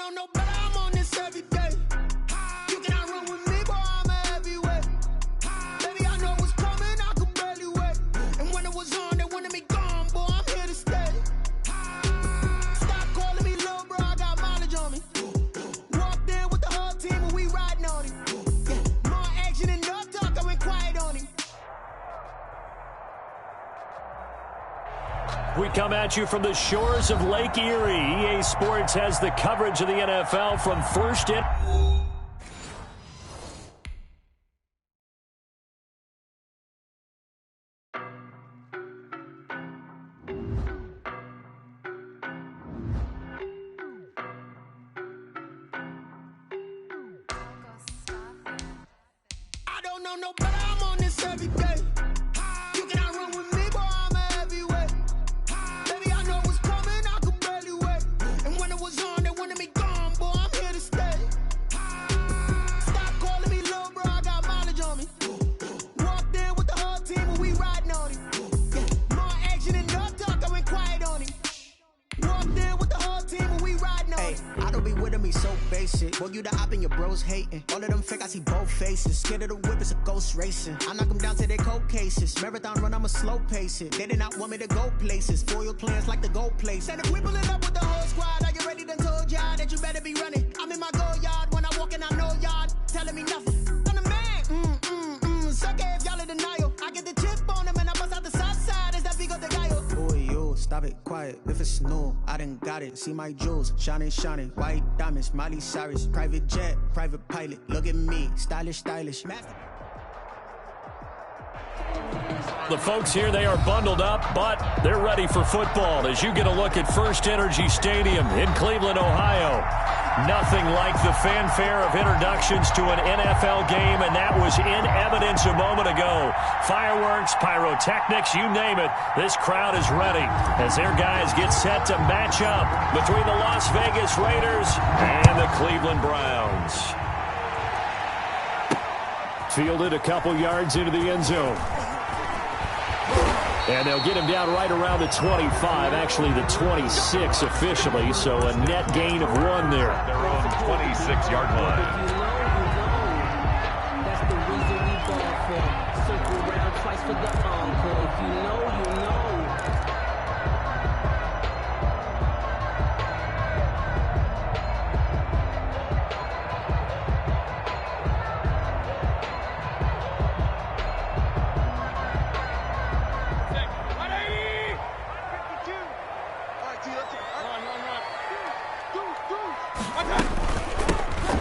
don't know, but I'm on this every day. You cannot run with me, boy, I'm a heavyweight. Baby, I know what's coming, I could barely wait. And when it was on, they wanted me gone, boy, I'm here to stay. Stop calling me little bro, I got mileage on me. Walked in with the whole team and we riding on him. Yeah, more action than no talk, I went quiet on him. We come at you from the shores of Lake Erie. EA Sports has the coverage of the NFL from first in. I don't know no better, I'm on this every day. You cannot run with me, boy, I'm a heavyweight. Baby, I know what's coming, I could barely wait. And when it was on, they wanted me gone, boy, I'm here to stay. Stop calling me little bro, I got mileage on me. Walked in with the whole team and we riding on him. Yeah, more action than no talk, I went quiet on him. Walked in with the whole team and we riding on him. I don't be with him, he's so basic. Boy, you the op and your bros hating. All of them fake, I see both faces. Scared of the whip, it's a ghost racing. I knock them down to their cold cases. Marathon run, I'ma slow pace it. They did not want me to go places. Foil plans like the gold place. And if we pulling up with the whole squad, are you ready? Done told y'all that you better be running. I'm in my go yard when I walk in, I know y'all telling me nothing. I'm the man, suck it if y'all in denial. I get the chip on them and I bust out the south side. Is that big of the guy? Boy, you, stop it, quiet. If it's new, I done got it. See my jewels, shining, shining. White diamonds, Miley Cyrus. Private jet, private pilot. Look at me, stylish, stylish. The folks here, they are bundled up, but they're ready for football as you get a look at First Energy Stadium in Cleveland, Ohio. Nothing like the fanfare of introductions to an NFL game, and that was in evidence a moment ago. Fireworks, pyrotechnics, you name it. This crowd is ready as their guys get set to match up between the Las Vegas Raiders and the Cleveland Browns. Fielded a couple yards into the end zone. And they'll get him down right around the 25, actually the 26 officially, so a net gain of 1 there. Their own 26-yard line. That's the reason we ball for. Circle around twice for the encore. If you know, you know.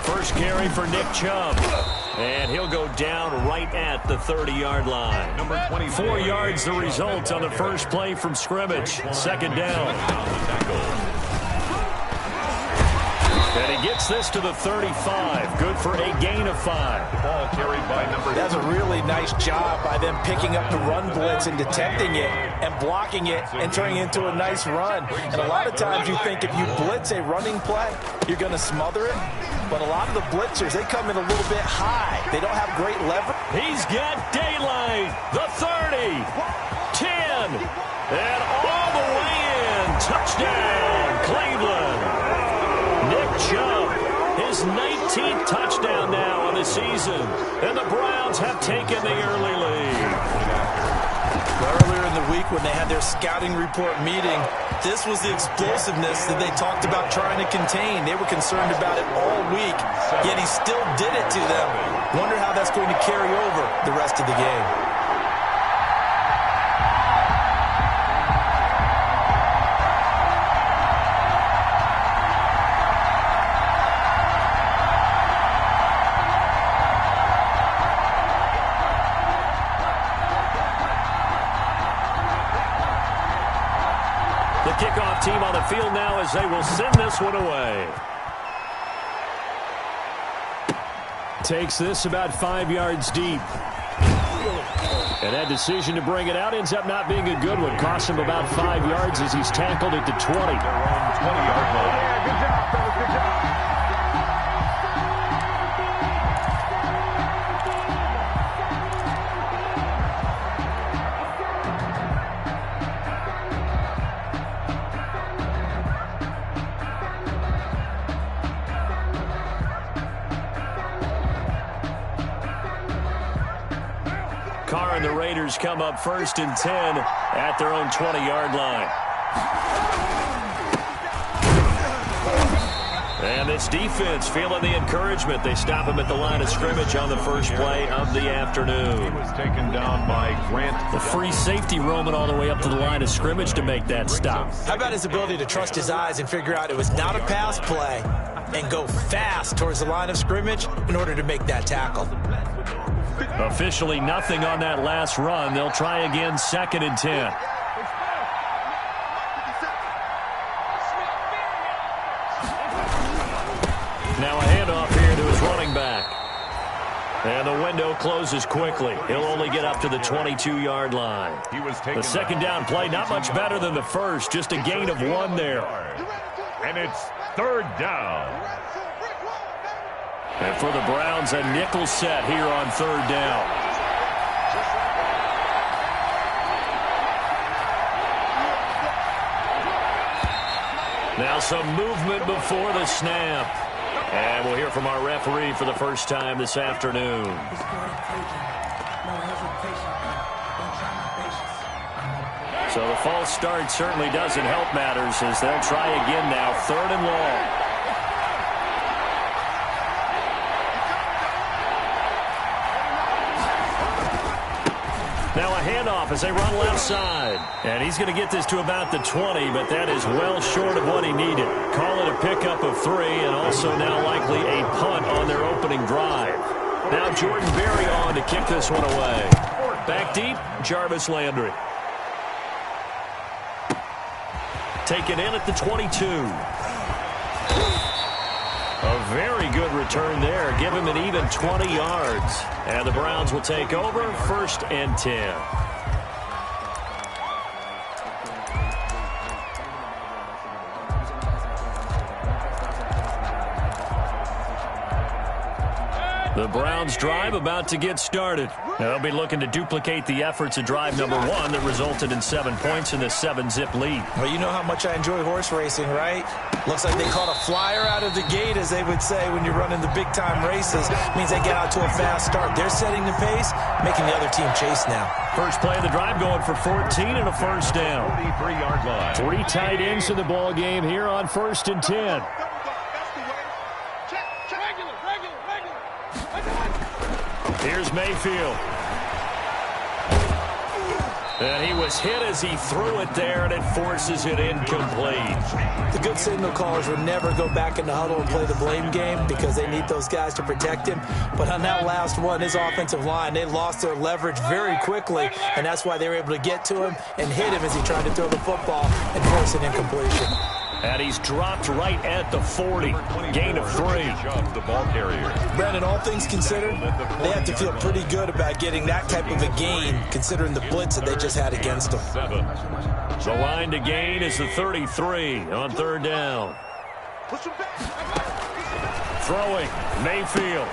First carry for Nick Chubb. And he'll go down right at the 30-yard line. Number 24 4 yards the result on the first play from scrimmage. Second down. And he gets this to the 35. Good for a gain of 5. Ball carried by number 2. That's a really nice job by them picking up the run blitz and detecting it and blocking it and turning it into a nice run. And a lot of times you think if you blitz a running play, you're going to smother it. But a lot of the blitzers, they come in a little bit high. They don't have great leverage. He's got daylight. The 30. 10. And all the way in. Touchdown, Cleveland. Nick Chubb, his 19th touchdown now on the season. And the Browns have taken the early lead. Earlier in the week when they had their scouting report meeting, this was the explosiveness that they talked about trying to contain. They were concerned about it all week, yet he still did it to them. Wonder how that's going to carry over the rest of the game. The kickoff team on the field now as they will send this one away. Takes this about 5 yards deep. And that decision to bring it out ends up not being a good one. Costs him about 5 yards as he's tackled at the 20. Their own 20-yard line. Yeah, good job, fellas, good job. Carr and the Raiders come up 1st and 10 at their own 20-yard line. And this defense feeling the encouragement. They stop him at the line of scrimmage on the first play of the afternoon. He was taken down by Grant. The free safety roaming all the way up to the line of scrimmage to make that stop. How about his ability to trust his eyes and figure out it was not a pass play and go fast towards the line of scrimmage in order to make that tackle. Officially nothing on that last run. They'll try again 2nd and 10. Now a handoff here to his running back. And the window closes quickly. He'll only get up to the 22-yard line. The second down play, not much better than the first. Just a gain of 1 there. And it's 3rd down. And for the Browns, a nickel set here on 3rd down. Now some movement before the snap. And we'll hear from our referee for the first time this afternoon. So the false start certainly doesn't help matters as they'll try again now, 3rd and long. Now a handoff as they run left side. And he's going to get this to about the 20, but that is well short of what he needed. Call it a pickup of 3, and also now likely a punt on their opening drive. Now Jordan Berry on to kick this one away. Back deep, Jarvis Landry. Taken in at the 22. A very good return there. Give him an even 20 yards. And the Browns will take over 1st and 10. The Browns drive about to get started. They'll be looking to duplicate the efforts of drive number 1 that resulted in 7 points in this 7-zip lead. Well, you know how much I enjoy horse racing, right? Looks like they caught a flyer out of the gate, as they would say when you're running the big-time races. Means they get out to a fast start. They're setting the pace, making the other team chase now. First play of the drive going for 14 and a first down. 43-yard line. 3 tight ends in the ball game here on 1st and 10. Here's Mayfield. And he was hit as he threw it there, and it forces it incomplete. The good signal callers would never go back in the huddle and play the blame game because they need those guys to protect him. But on that last one, his offensive line, they lost their leverage very quickly, and that's why they were able to get to him and hit him as he tried to throw the football and force an incompletion. And he's dropped right at the 40. Gain of 3. The ball carrier. Brandon, all things considered, they have to feel pretty good about getting that type of a gain, considering the blitz that they just had against them. The line to gain is the 33 on 3rd down. Throwing, Mayfield.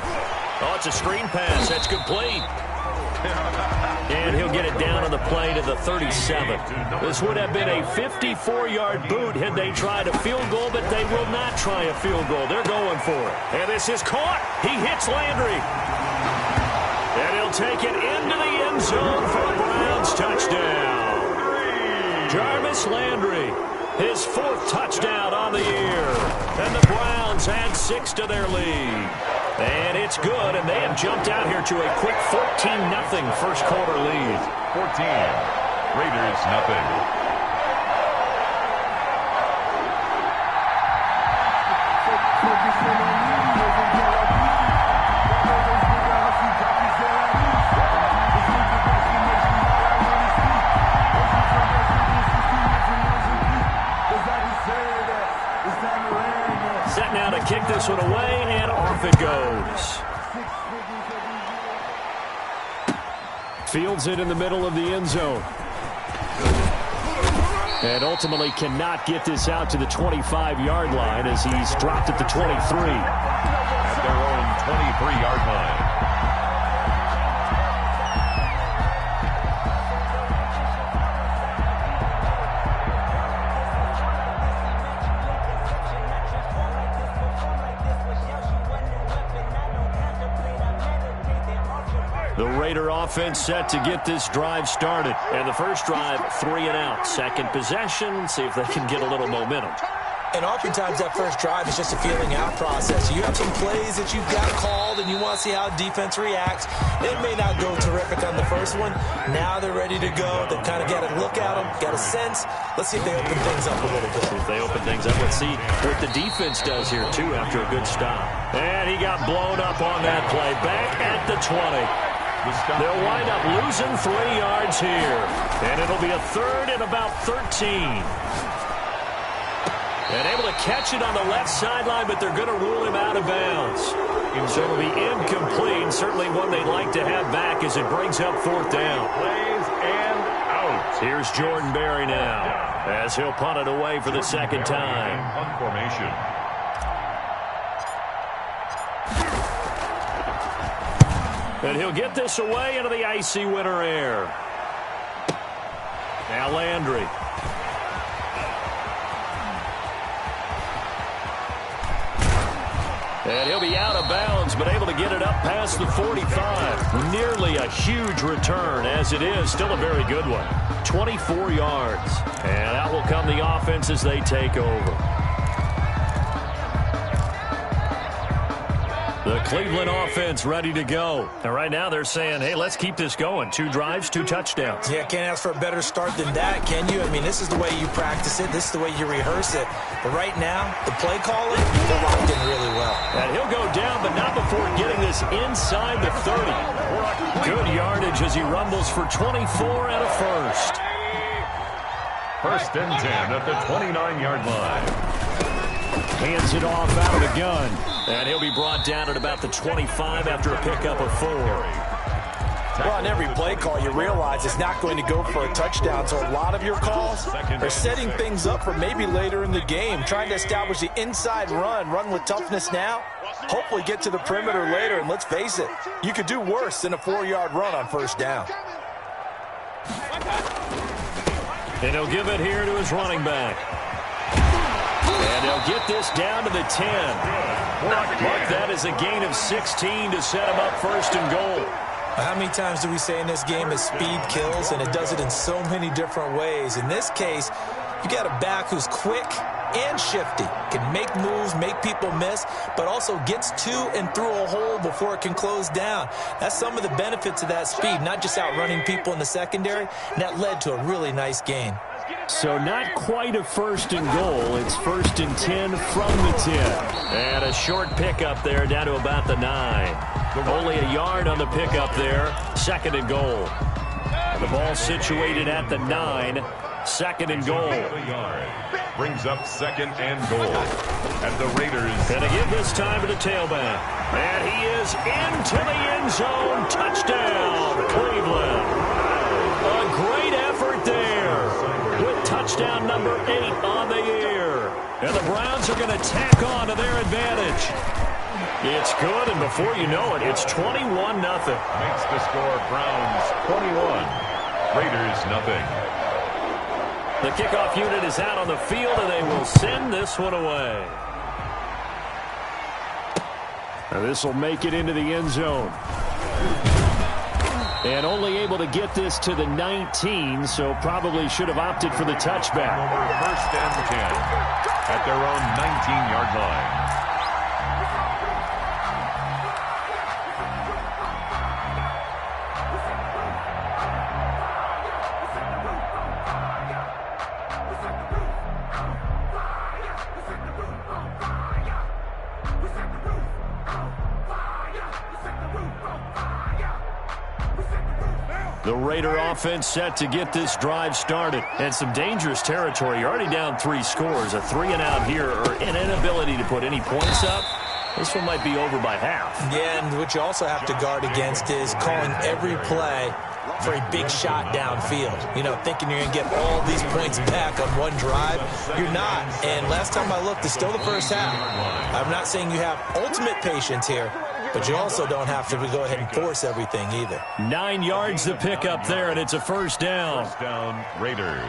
Oh, it's a screen pass. That's complete. And he'll get it down on the play to the 37. This would have been a 54-yard boot had they tried a field goal, but they will not try a field goal. They're going for it. And this is caught. He hits Landry. And he'll take it into the end zone for a Browns touchdown. Jarvis Landry, his 4th touchdown on the year. And the Browns add 6 to their lead. And it's good, and they have jumped out here to a quick 14-0 first quarter lead. 14. Raiders nothing. Set now to kick this one away, and off it goes. Fields it in the middle of the end zone. And ultimately cannot get this out to the 25-yard line as he's dropped at the 23. At their own 23-yard line. The Raider offense set to get this drive started. And the first drive, 3 and out. Second possession, see if they can get a little momentum. And oftentimes that first drive is just a feeling out process. You have some plays that you've got called and you want to see how defense reacts. It may not go terrific on the first one. Now they're ready to go. They've kind of got a look at them, got a sense. Let's see if they open things up a little bit. See if they open things up. Let's see what the defense does here, too, after a good stop. And he got blown up on that play. Back at the 20. They'll wind up losing 3 yards here. And it'll be a third and about 13. And able to catch it on the left sideline, but they're going to rule him out of bounds. So it'll be incomplete. Certainly one they'd like to have back as it brings up 4th down. Plays and out. Here's Jordan Berry now as he'll punt it away for the second time. Punt formation. And he'll get this away into the icy winter air. Now Landry. And he'll be out of bounds, but able to get it up past the 45. Nearly a huge return, as it is. Still a very good one. 24 yards. And out will come the offense as they take over. The Cleveland offense ready to go. And right now they're saying, hey, let's keep this going. 2 drives, 2 touchdowns. Yeah, can't ask for a better start than that, can you? I mean, this is the way you practice it. This is the way you rehearse it. But right now, the play calling, they're locked in really well. And he'll go down, but not before getting this inside the 30. Good yardage as he rumbles for 24 and a first. First and 10 at the 29-yard line. Hands it off out of the gun. And he'll be brought down at about the 25 after a pickup of 4. Well, on every play call, you realize it's not going to go for a touchdown. So a lot of your calls are setting things up for maybe later in the game, trying to establish the inside run with toughness now, hopefully get to the perimeter later. And let's face it, you could do worse than a 4-yard run on first down. And he'll give it here to his running back. And they'll get this down to the 10. Mark that as a gain of 16 to set him up first and goal. How many times do we say in this game that speed kills, and it does it in so many different ways? In this case, you got a back who's quick and shifty, can make moves, make people miss, but also gets to and through a hole before it can close down. That's some of the benefits of that speed, not just outrunning people in the secondary, and that led to a really nice gain. So not quite a first and goal. It's first and 10 from the 10. And a short pickup there down to about the 9. Only a yard on the pickup there. Second and goal. The ball situated at the 9. Second and goal. Brings up second and goal. And the Raiders. Gonna give this time to the tailback. And he is into the end zone. Touchdown, Cleveland. A great effort there. With touchdown number 8 on the year. And the Browns are going to tack on to their advantage. It's good, and before you know it, it's 21-0. Makes the score Browns 21. Raiders nothing. The kickoff unit is out on the field, and they will send this one away. And this will make it into the end zone. And only able to get this to the 19, so probably should have opted for the touchback. First and 10 at their own 19-yard line. The Raider offense set to get this drive started. And some dangerous territory. You're already down 3 scores. A 3 and out here, or an inability to put any points up. This one might be over by half. Yeah, and what you also have to guard against is calling every play for a big shot downfield. You know, thinking you're going to get all these points back on one drive. You're not. And last time I looked, it's still the first half. I'm not saying you have ultimate patience here, but you also don't have to go ahead and force everything either. 9 yards to pick up there, and it's a first down. First down, Raiders.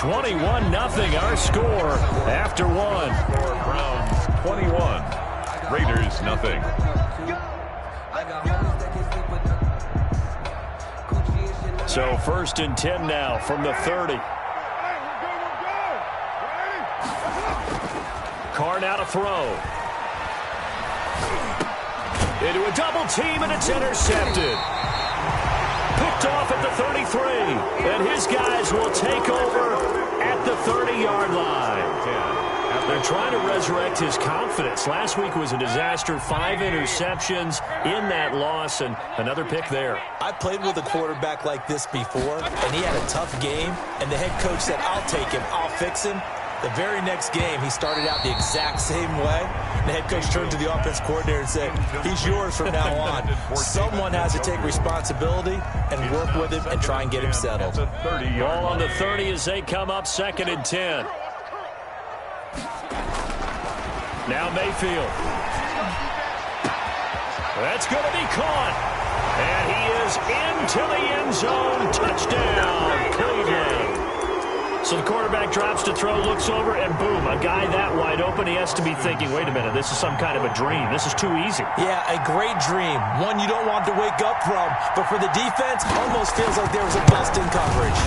21-0 our score after one. Browns 21, Raiders 0. So 1st and 10 now from the 30. Carr now to throw. Into a double team, and it's intercepted. Picked off at the 33, and his guys will take over at the 30-yard line. They're trying to resurrect his confidence. Last week was a disaster, 5 interceptions in that loss, and another pick there. I played with a quarterback like this before, and he had a tough game, and the head coach said, I'll take him, I'll fix him. The very next game, he started out the exact same way. The head coach turned to the offense coordinator and said, he's yours from now on. Someone has to take responsibility and work with him and try and get him settled. Ball on the 30 as they come up 2nd and 10. Now Mayfield. That's going to be caught. And he is into the end zone. Touchdown, Cleveland. So the quarterback drops to throw, looks over, and boom, a guy that wide open. He has to be thinking, wait a minute, this is some kind of a dream. This is too easy. Yeah, a great dream. One you don't want to wake up from. But for the defense, almost feels like there was a bust in coverage.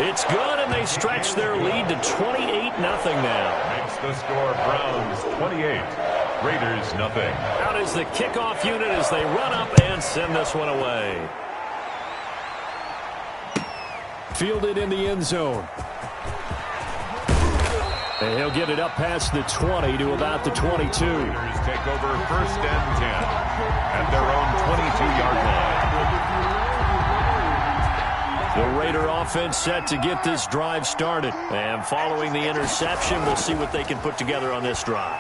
It's good, and they stretch their lead to 28-0 now. Makes the score Browns 28, Raiders 0. Out is the kickoff unit as they run up and send this one away. Fielded in the end zone. And he'll get it up past the 20 to about the 22. Raiders take over 1st and 10 at their own 22-yard line. The Raider offense set to get this drive started. And following the interception, we'll see what they can put together on this drive.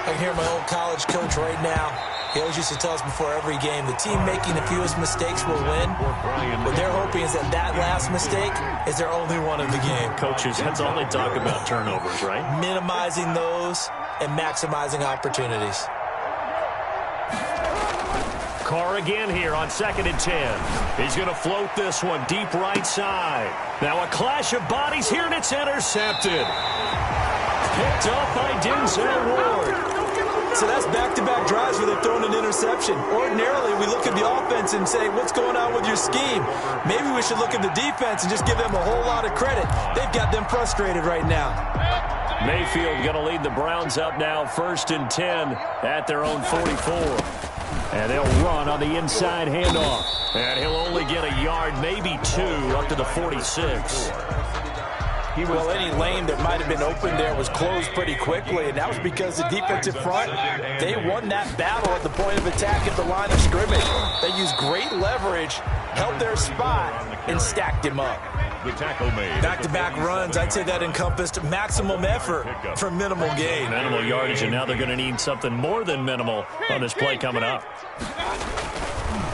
I can hear my old college coach right now. He always used to tell us before every game, the team making the fewest mistakes will win. What they're hoping is that last mistake is their only one of the game. Coaches, that's all they talk about, turnovers, right? Minimizing those and maximizing opportunities. Carr again here on 2nd and 10. He's going to float this one deep right side. Now a clash of bodies here, and it's intercepted. Picked up by Denzel Ward. So that's back-to-back drives where they've thrown an interception. Ordinarily, we look at the offense and say, what's going on with your scheme? Maybe we should look at the defense and just give them a whole lot of credit. They've got them frustrated right now. Mayfield going to lead the Browns up now 1st and 10 at their own 44. And they'll run on the inside handoff. And he'll only get a yard, maybe 2, up to the 46. Well, any lane that might have been open there was closed pretty quickly, and that was because the defensive front, they won that battle at the point of attack at the line of scrimmage. They used great leverage, held their spot, and stacked him up. The tackle made. Back-to-back runs, I'd say that encompassed maximum effort for minimal gain. Minimal yardage, and now they're going to need something more than minimal on this play coming up.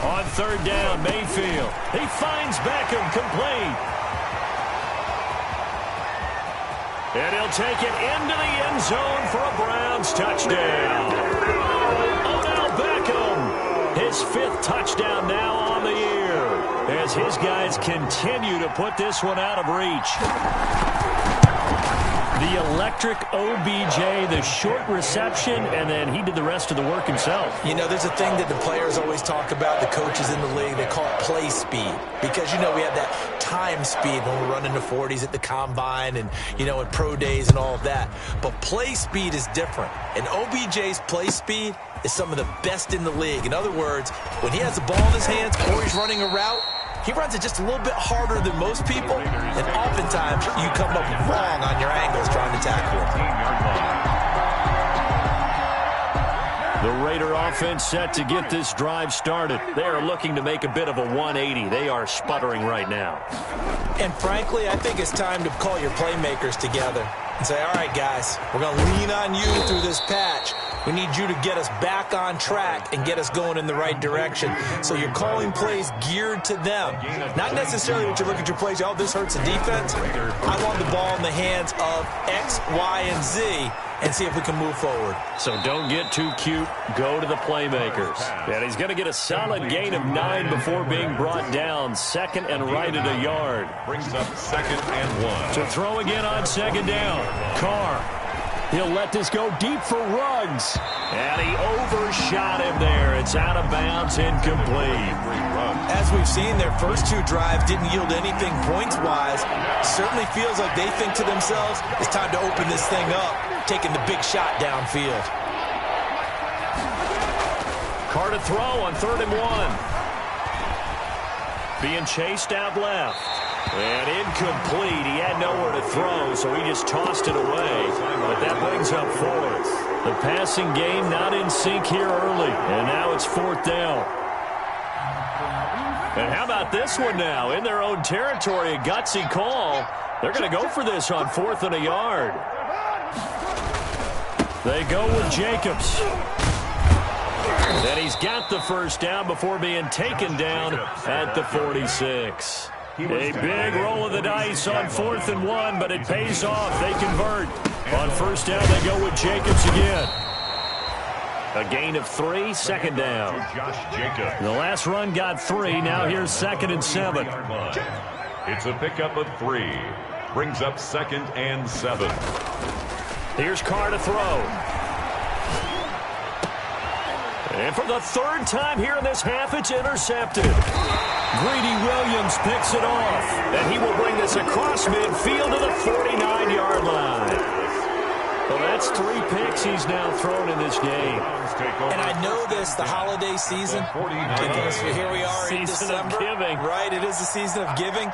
On 3rd down, Mayfield. He finds Beckham complete. And he'll take it into the end zone for a Browns touchdown. Odell Beckham, his 5th touchdown now on the year, as his guys continue to put this one out of reach. The electric OBJ, the short reception, and then he did the rest of the work himself. You know, there's a thing that the players always talk about, the coaches in the league, they call it play speed. Because, you know, we have that time speed when we're running the 40s at the combine and, you know, at pro days and all of that. But play speed is different. And OBJ's play speed is some of the best in the league. In other words, when he has the ball in his hands or he's running a route, he runs it just a little bit harder than most people, and oftentimes you come up wrong on your angles trying to tackle him. The Raider offense set to get this drive started. They are looking to make a bit of a 180. They are sputtering right now. And frankly, I think it's time to call your playmakers together and say, all right, guys, we're going to lean on you through this patch. We need you to get us back on track and get us going in the right direction. So you're calling plays geared to them. Not necessarily what you look at your plays, oh, this hurts the defense. I want the ball in the hands of X, Y, and Z. and see if we can move forward. So don't get too cute. Go to the playmakers. And he's going to get a solid gain of 9 before being brought down. Second and right at a yard. Brings up 2nd and 1. To throw again on 2nd down. Carr. He'll let this go deep for Ruggs. And he overshot him there. It's out of bounds, incomplete. As we've seen, their first 2 drives didn't yield anything points-wise. Certainly feels like they think to themselves, it's time to open this thing up, taking the big shot downfield. Carr to throw on 3rd and 1. Being chased out left. And incomplete. He had nowhere to throw, so he just tossed it away. But that brings up 4th. The passing game not in sync here early. And now it's 4th down. And how about this one now? In their own territory, a gutsy call. They're going to go for this on 4th and a yard. They go with Jacobs. And he's got the first down before being taken down at the 46. A big roll of the dice on 4th and 1, but it pays off. They convert. On 1st down, they go with Jacobs again. A gain of 3, 2nd down. The last run got 3. Now here's 2nd and 7. It's a pickup of 3. Brings up 2nd and 7. Here's Carr to throw. And for the 3rd time here in this half, it's intercepted. Greedy Williams picks it off, and he will bring this across midfield to the 49-yard line. Well, that's 3 picks he's now thrown in this game. And I know this, the holiday season, because here we are in December. Season of giving. Right, it is the season of giving.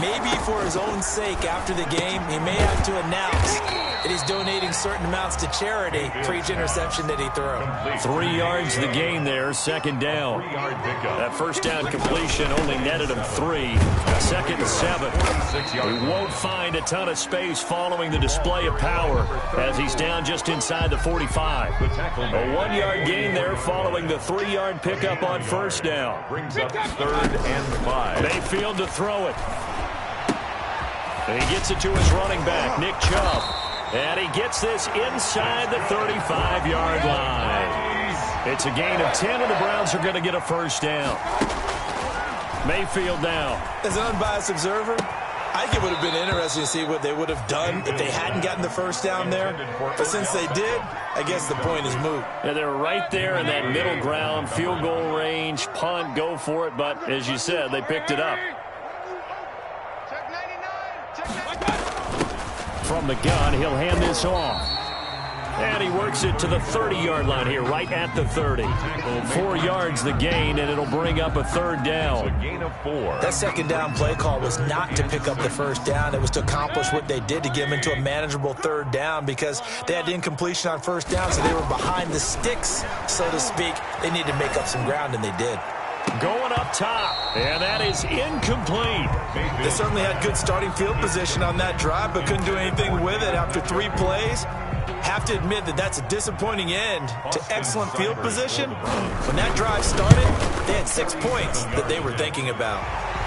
Maybe for his own sake after the game, he may have to announce that he's donating certain amounts to charity for each interception that he threw. 3 yards the gain there, 2nd down. That 1st down completion only netted him 3. 2nd and 7. He won't find a ton of space following the display of power as he's down just inside the 45. A 1-yard gain there following the 3-yard pickup on 1st down. Brings up 3rd and 5. Mayfield to throw it. And he gets it to his running back, Nick Chubb. And he gets this inside the 35-yard line. It's a gain of 10, and the Browns are going to get a 1st down. Mayfield now. As an unbiased observer, I think it would have been interesting to see what they would have done if they hadn't gotten the 1st down there. But since they did, I guess the point is moot. And they're right there in that middle ground, field goal range, punt, go for it. But as you said, they picked it up. From the gun, he'll hand this off. And he works it to the 30-yard line here, right at the 30. 4 yards the gain, and it'll bring up a 3rd down. A gain of 4. That 2nd down play call was not to pick up the 1st down. It was to accomplish what they did to get them into a manageable 3rd down because they had incompletion on 1st down, so they were behind the sticks, so to speak. They needed to make up some ground, and they did. Going up top, and that is incomplete. They certainly had good starting field position on that drive, but couldn't do anything with it after 3 plays. Have to admit that that's a disappointing end to excellent field position. When that drive started, they had 6 points that they were thinking about.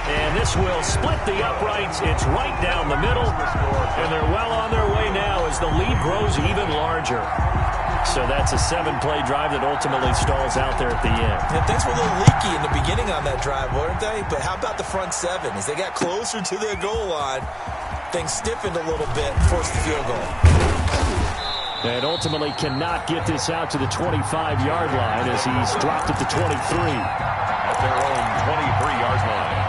And this will split the uprights. It's right down the middle, and they're well on their way now as the lead grows even larger. So that's a 7-play drive that ultimately stalls out there at the end. And things were a little leaky in the beginning on that drive, weren't they? But how about the front 7? As they got closer to their goal line, things stiffened a little bit, forced the field goal. And ultimately cannot get this out to the 25-yard line as he's dropped it to 23. At their own 23-yard line.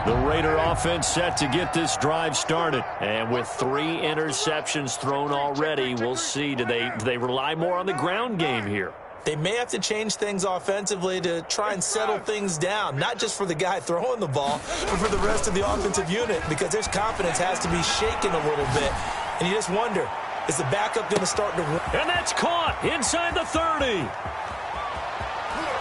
The Raider offense set to get this drive started. And with 3 interceptions thrown already, we'll see. Do they rely more on the ground game here? They may have to change things offensively to try and settle things down, not just for the guy throwing the ball, but for the rest of the offensive unit, because their confidence has to be shaken a little bit. And you just wonder, is the backup going to start to run? And that's caught inside the 30.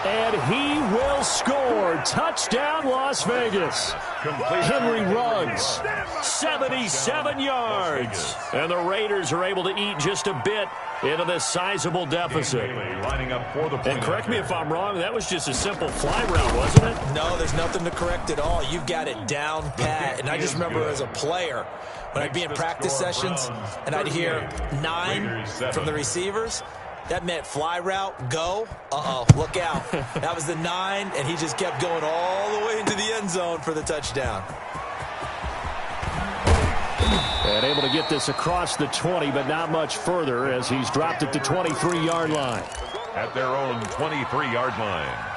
And he will score. Touchdown, Las Vegas. Henry Ruggs, 77 yards. And the Raiders are able to eat just a bit into this sizable deficit. And correct me if I'm wrong, that was just a simple fly route, wasn't it? No, there's nothing to correct at all. You've got it down pat. And I just remember as a player, when I'd be in practice sessions and I'd hear 9 from the receivers, that meant fly route, go. Uh-oh, look out. That was the 9, and he just kept going all the way into the end zone for the touchdown. And able to get this across the 20, but not much further as he's dropped at the 23-yard line. At their own 23-yard line.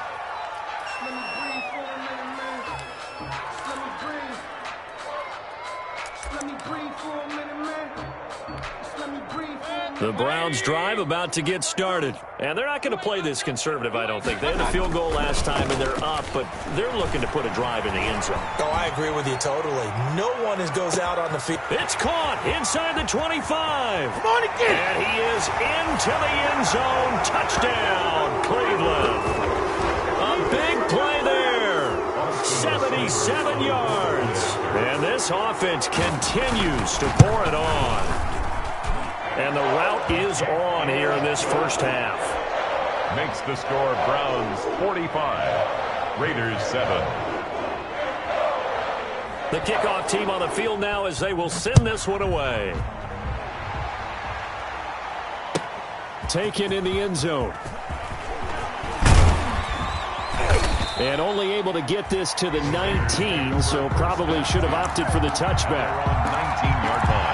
The Browns drive about to get started. And they're not going to play this conservative, I don't think. They had a field goal last time, and they're up, but they're looking to put a drive in the end zone. Oh, I agree with you totally. No one goes out on the field. It's caught inside the 25. Come on again. And he is into the end zone. Touchdown, Cleveland. A big play there. 77 yards. And this offense continues to pour it on. And the route is on here in this first half. Makes the score Browns 45, Raiders 7. The kickoff team on the field now as they will send this one away. Taken in the end zone. And only able to get this to the 19, so probably should have opted for the touchback. On 19-yard line.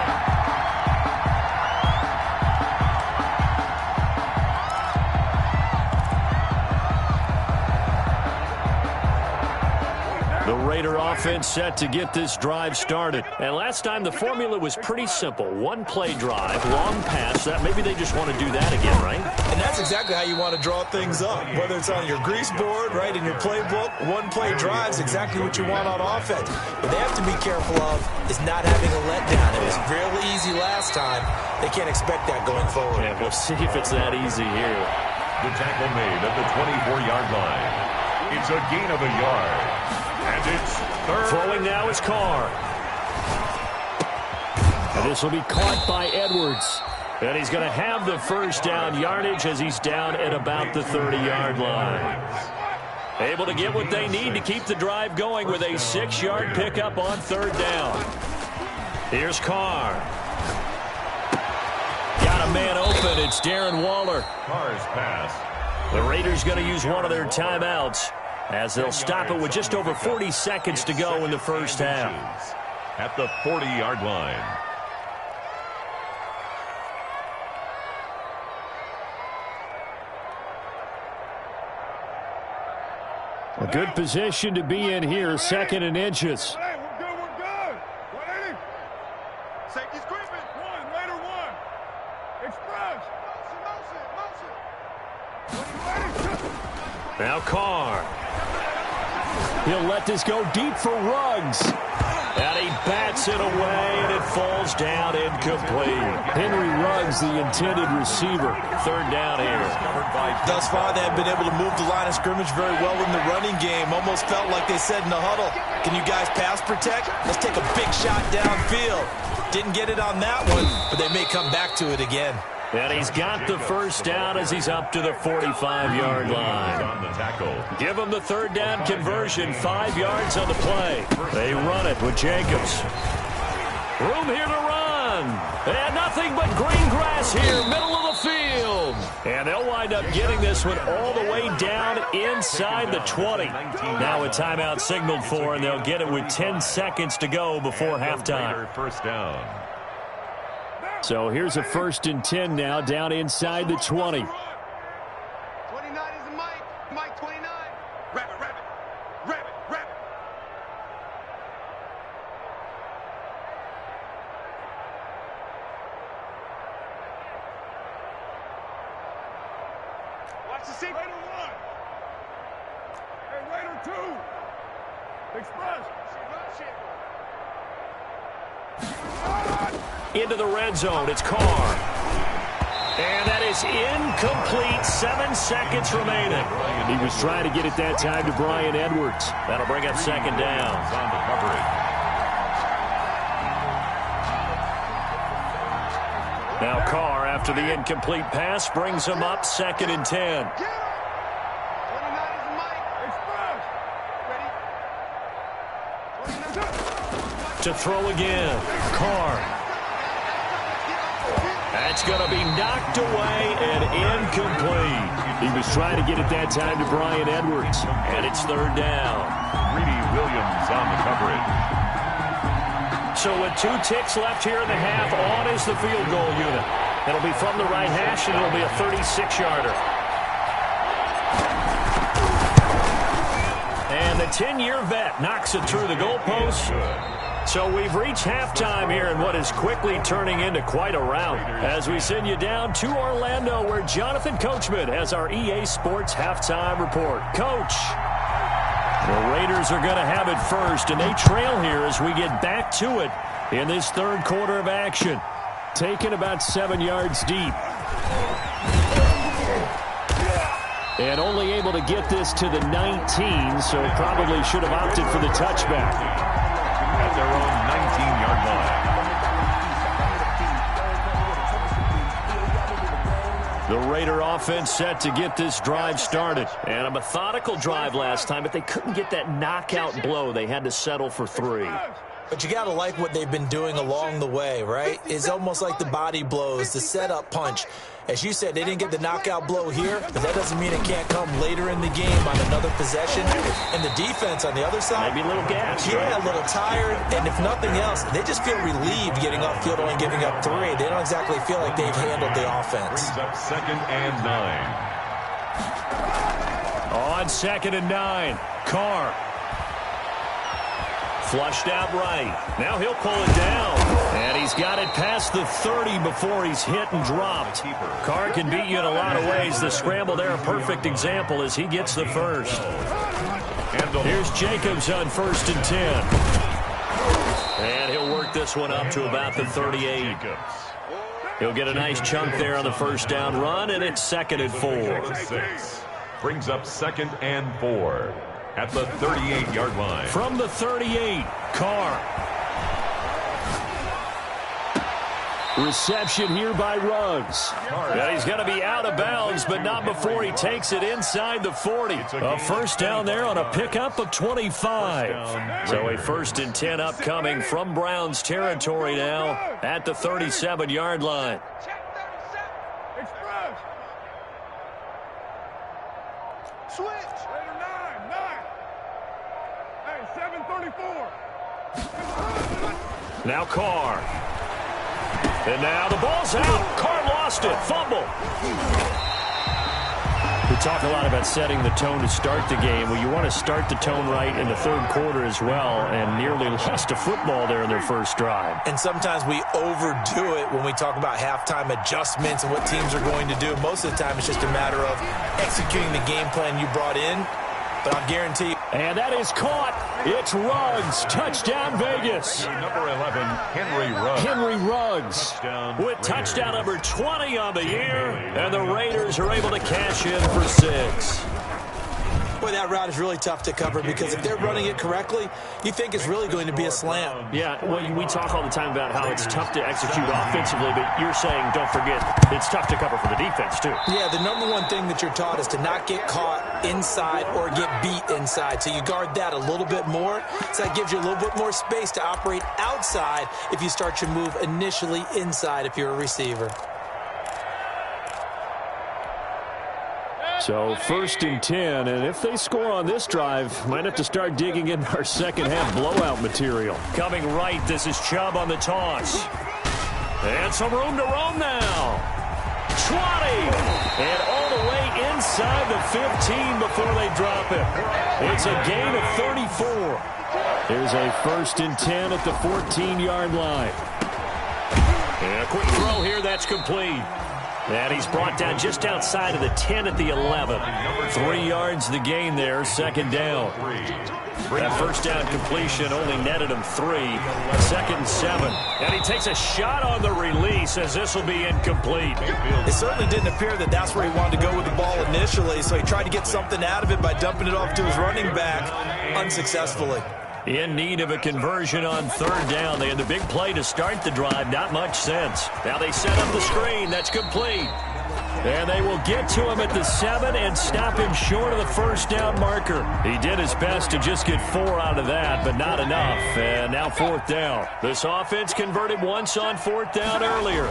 The Raider offense set to get this drive started. And last time the formula was pretty simple. One-play drive, long pass. That maybe they just want to do that again, right? And that's exactly how you want to draw things up. Whether it's on your grease board, right, in your playbook, one-play drive is exactly what you want on offense. What they have to be careful of is not having a letdown. It was real easy last time. They can't expect that going forward. Yeah, we'll see if it's that easy here. The tackle made at the 24-yard line. It's a gain of a yard. And it's third. Throwing now is Carr. And this will be caught by Edwards. And he's going to have the first down yardage as he's down at about the 30-yard line. Able to get what they need to keep the drive going with a 6-yard pickup on third down. Here's Carr. Got a man open. It's Darren Waller. Carr's pass. The Raiders going to use one of their timeouts as they'll stop it with just over 40 seconds to go in the first half. At the 40-yard line. A good position to be in here, second and inches. Hey, we're good, we're good. 180. Safety's creeping. Raider one. Express. Motion. Now Carr. He'll let this go deep for Ruggs. And he bats it away, and it falls down incomplete. Henry Ruggs, the intended receiver. Third down here. Thus far, they have been able to move the line of scrimmage very well in the running game. Almost felt like they said in the huddle, can you guys pass protect? Let's take a big shot downfield. Didn't get it on that one, but they may come back to it again. And he's got the first down as he's up to the 45-yard line. On the tackle. Give him the third down conversion, 5 yards on the play. They run it with Jacobs. Room here to run. And nothing but green grass here, middle of the field. And they'll wind up getting this one all the way down inside the 20. Now a timeout signaled for, and they'll get it with 10 seconds to go before halftime. First down. So here's a 1st and 10 now, down inside the 20. 29 is the Mike. Mike 29. Rabbit. Watch the seat. Raider one. Hey, Raider two. Express. Into the red zone, it's Carr. And that is incomplete. 7 seconds remaining. He was trying to get it that time to Brian Edwards. That'll bring up second down. On the coverage. Now Carr, after the incomplete pass, brings him up 2nd and 10. To throw again. Carr. That's going to be knocked away and incomplete. He was trying to get it that time to Brian Edwards. And it's 3rd down. Greedy Williams on the coverage. So with 2 ticks left here in the half, on is the field goal unit. It'll be from the right hash, and it'll be a 36-yarder. And the 10-year vet knocks it through the goalpost. So we've reached halftime here in what is quickly turning into quite a rout. As we send you down to Orlando, where Jonathan Coachman has our EA Sports halftime report. Coach. The Raiders are going to have it first, and they trail here as we get back to it in this 3rd quarter of action. Taken about 7 yards deep. And only able to get this to the 19, so probably should have opted for the touchback. At their own 19-yard line. The Raider offense set to get this drive started. And a methodical drive last time, but they couldn't get that knockout blow. They had to settle for 3. But you got to like what they've been doing along the way, right? It's almost like the body blows, the setup punch. As you said, they didn't get the knockout blow here, but that doesn't mean it can't come later in the game on another possession. And the defense on the other side, maybe a little gas. Yeah, a little tired. And if nothing else, they just feel relieved getting upfield, only giving up 3. They don't exactly feel like they've handled the offense. Brings up 2nd and 9. On 2nd and 9, Carr. Flushed out right. Now he'll pull it down. And he's got it past the 30 before he's hit and dropped. Carr can beat you in a lot of ways. The scramble there, a perfect example as he gets the first. Here's Jacobs on 1st and 10. And he'll work this one up to about the 38. He'll get a nice chunk there on the 1st down run, and it's 2nd and 4. Brings up 2nd and 4. At the 38-yard line. From the 38, Carr. Reception here by Ruggs. And he's going to be out of bounds, but not before he takes it inside the 40. A 1st down there on a pickup of 25. So a 1st and 10 upcoming from Browns territory now at the 37-yard line. Switch. Later 9. Hey, 7:34. Now Carr. And now the ball's out. Carr lost it. Fumble. We talk a lot about setting the tone to start the game. Well, you want to start the tone right in the 3rd quarter as well, and nearly lost a football there in their first drive. And sometimes we overdo it when we talk about halftime adjustments and what teams are going to do. Most of the time, it's just a matter of executing the game plan you brought in. But I'll guarantee you. And that is caught. It's Ruggs. Touchdown, Vegas. Number 11, Henry Ruggs. Henry Ruggs with touchdown number 20 on the year. And the Raiders are able to cash in for 6. Boy, that route is really tough to cover because if they're running it correctly, you think it's really going to be a slam. Yeah, well, we talk all the time about how it's tough to execute offensively, but you're saying, don't forget, it's tough to cover for the defense, too. Yeah, the number one thing that you're taught is to not get caught inside or get beat inside. So you guard that a little bit more. So that gives you a little bit more space to operate outside if you start your move initially inside if you're a receiver. So 1st and 10, and if they score on this drive, might have to start digging in our second-half blowout material. Coming right, this is Chubb on the toss. And some room to roam now. 20, and all the way inside the 15 before they drop it. It's a gain of 34. Here's a 1st and 10 at the 14-yard line. And a quick throw here, that's complete. And he's brought down just outside of the 10 at the 11. 3 yards the gain there, 2nd down. That 1st down completion only netted him 3. 2nd and 7. And he takes a shot on the release. says this will be incomplete. It certainly didn't appear that that's where he wanted to go with the ball initially, so he tried to get something out of it by dumping it off to his running back unsuccessfully. In need of a conversion on third down. They had the big play to start the drive. Not much sense. Now they set up the screen. That's complete. And they will get to him at the 7 and stop him short of the first down marker. He did his best to just get 4 out of that, but not enough. And now fourth down. This offense converted once on fourth down earlier.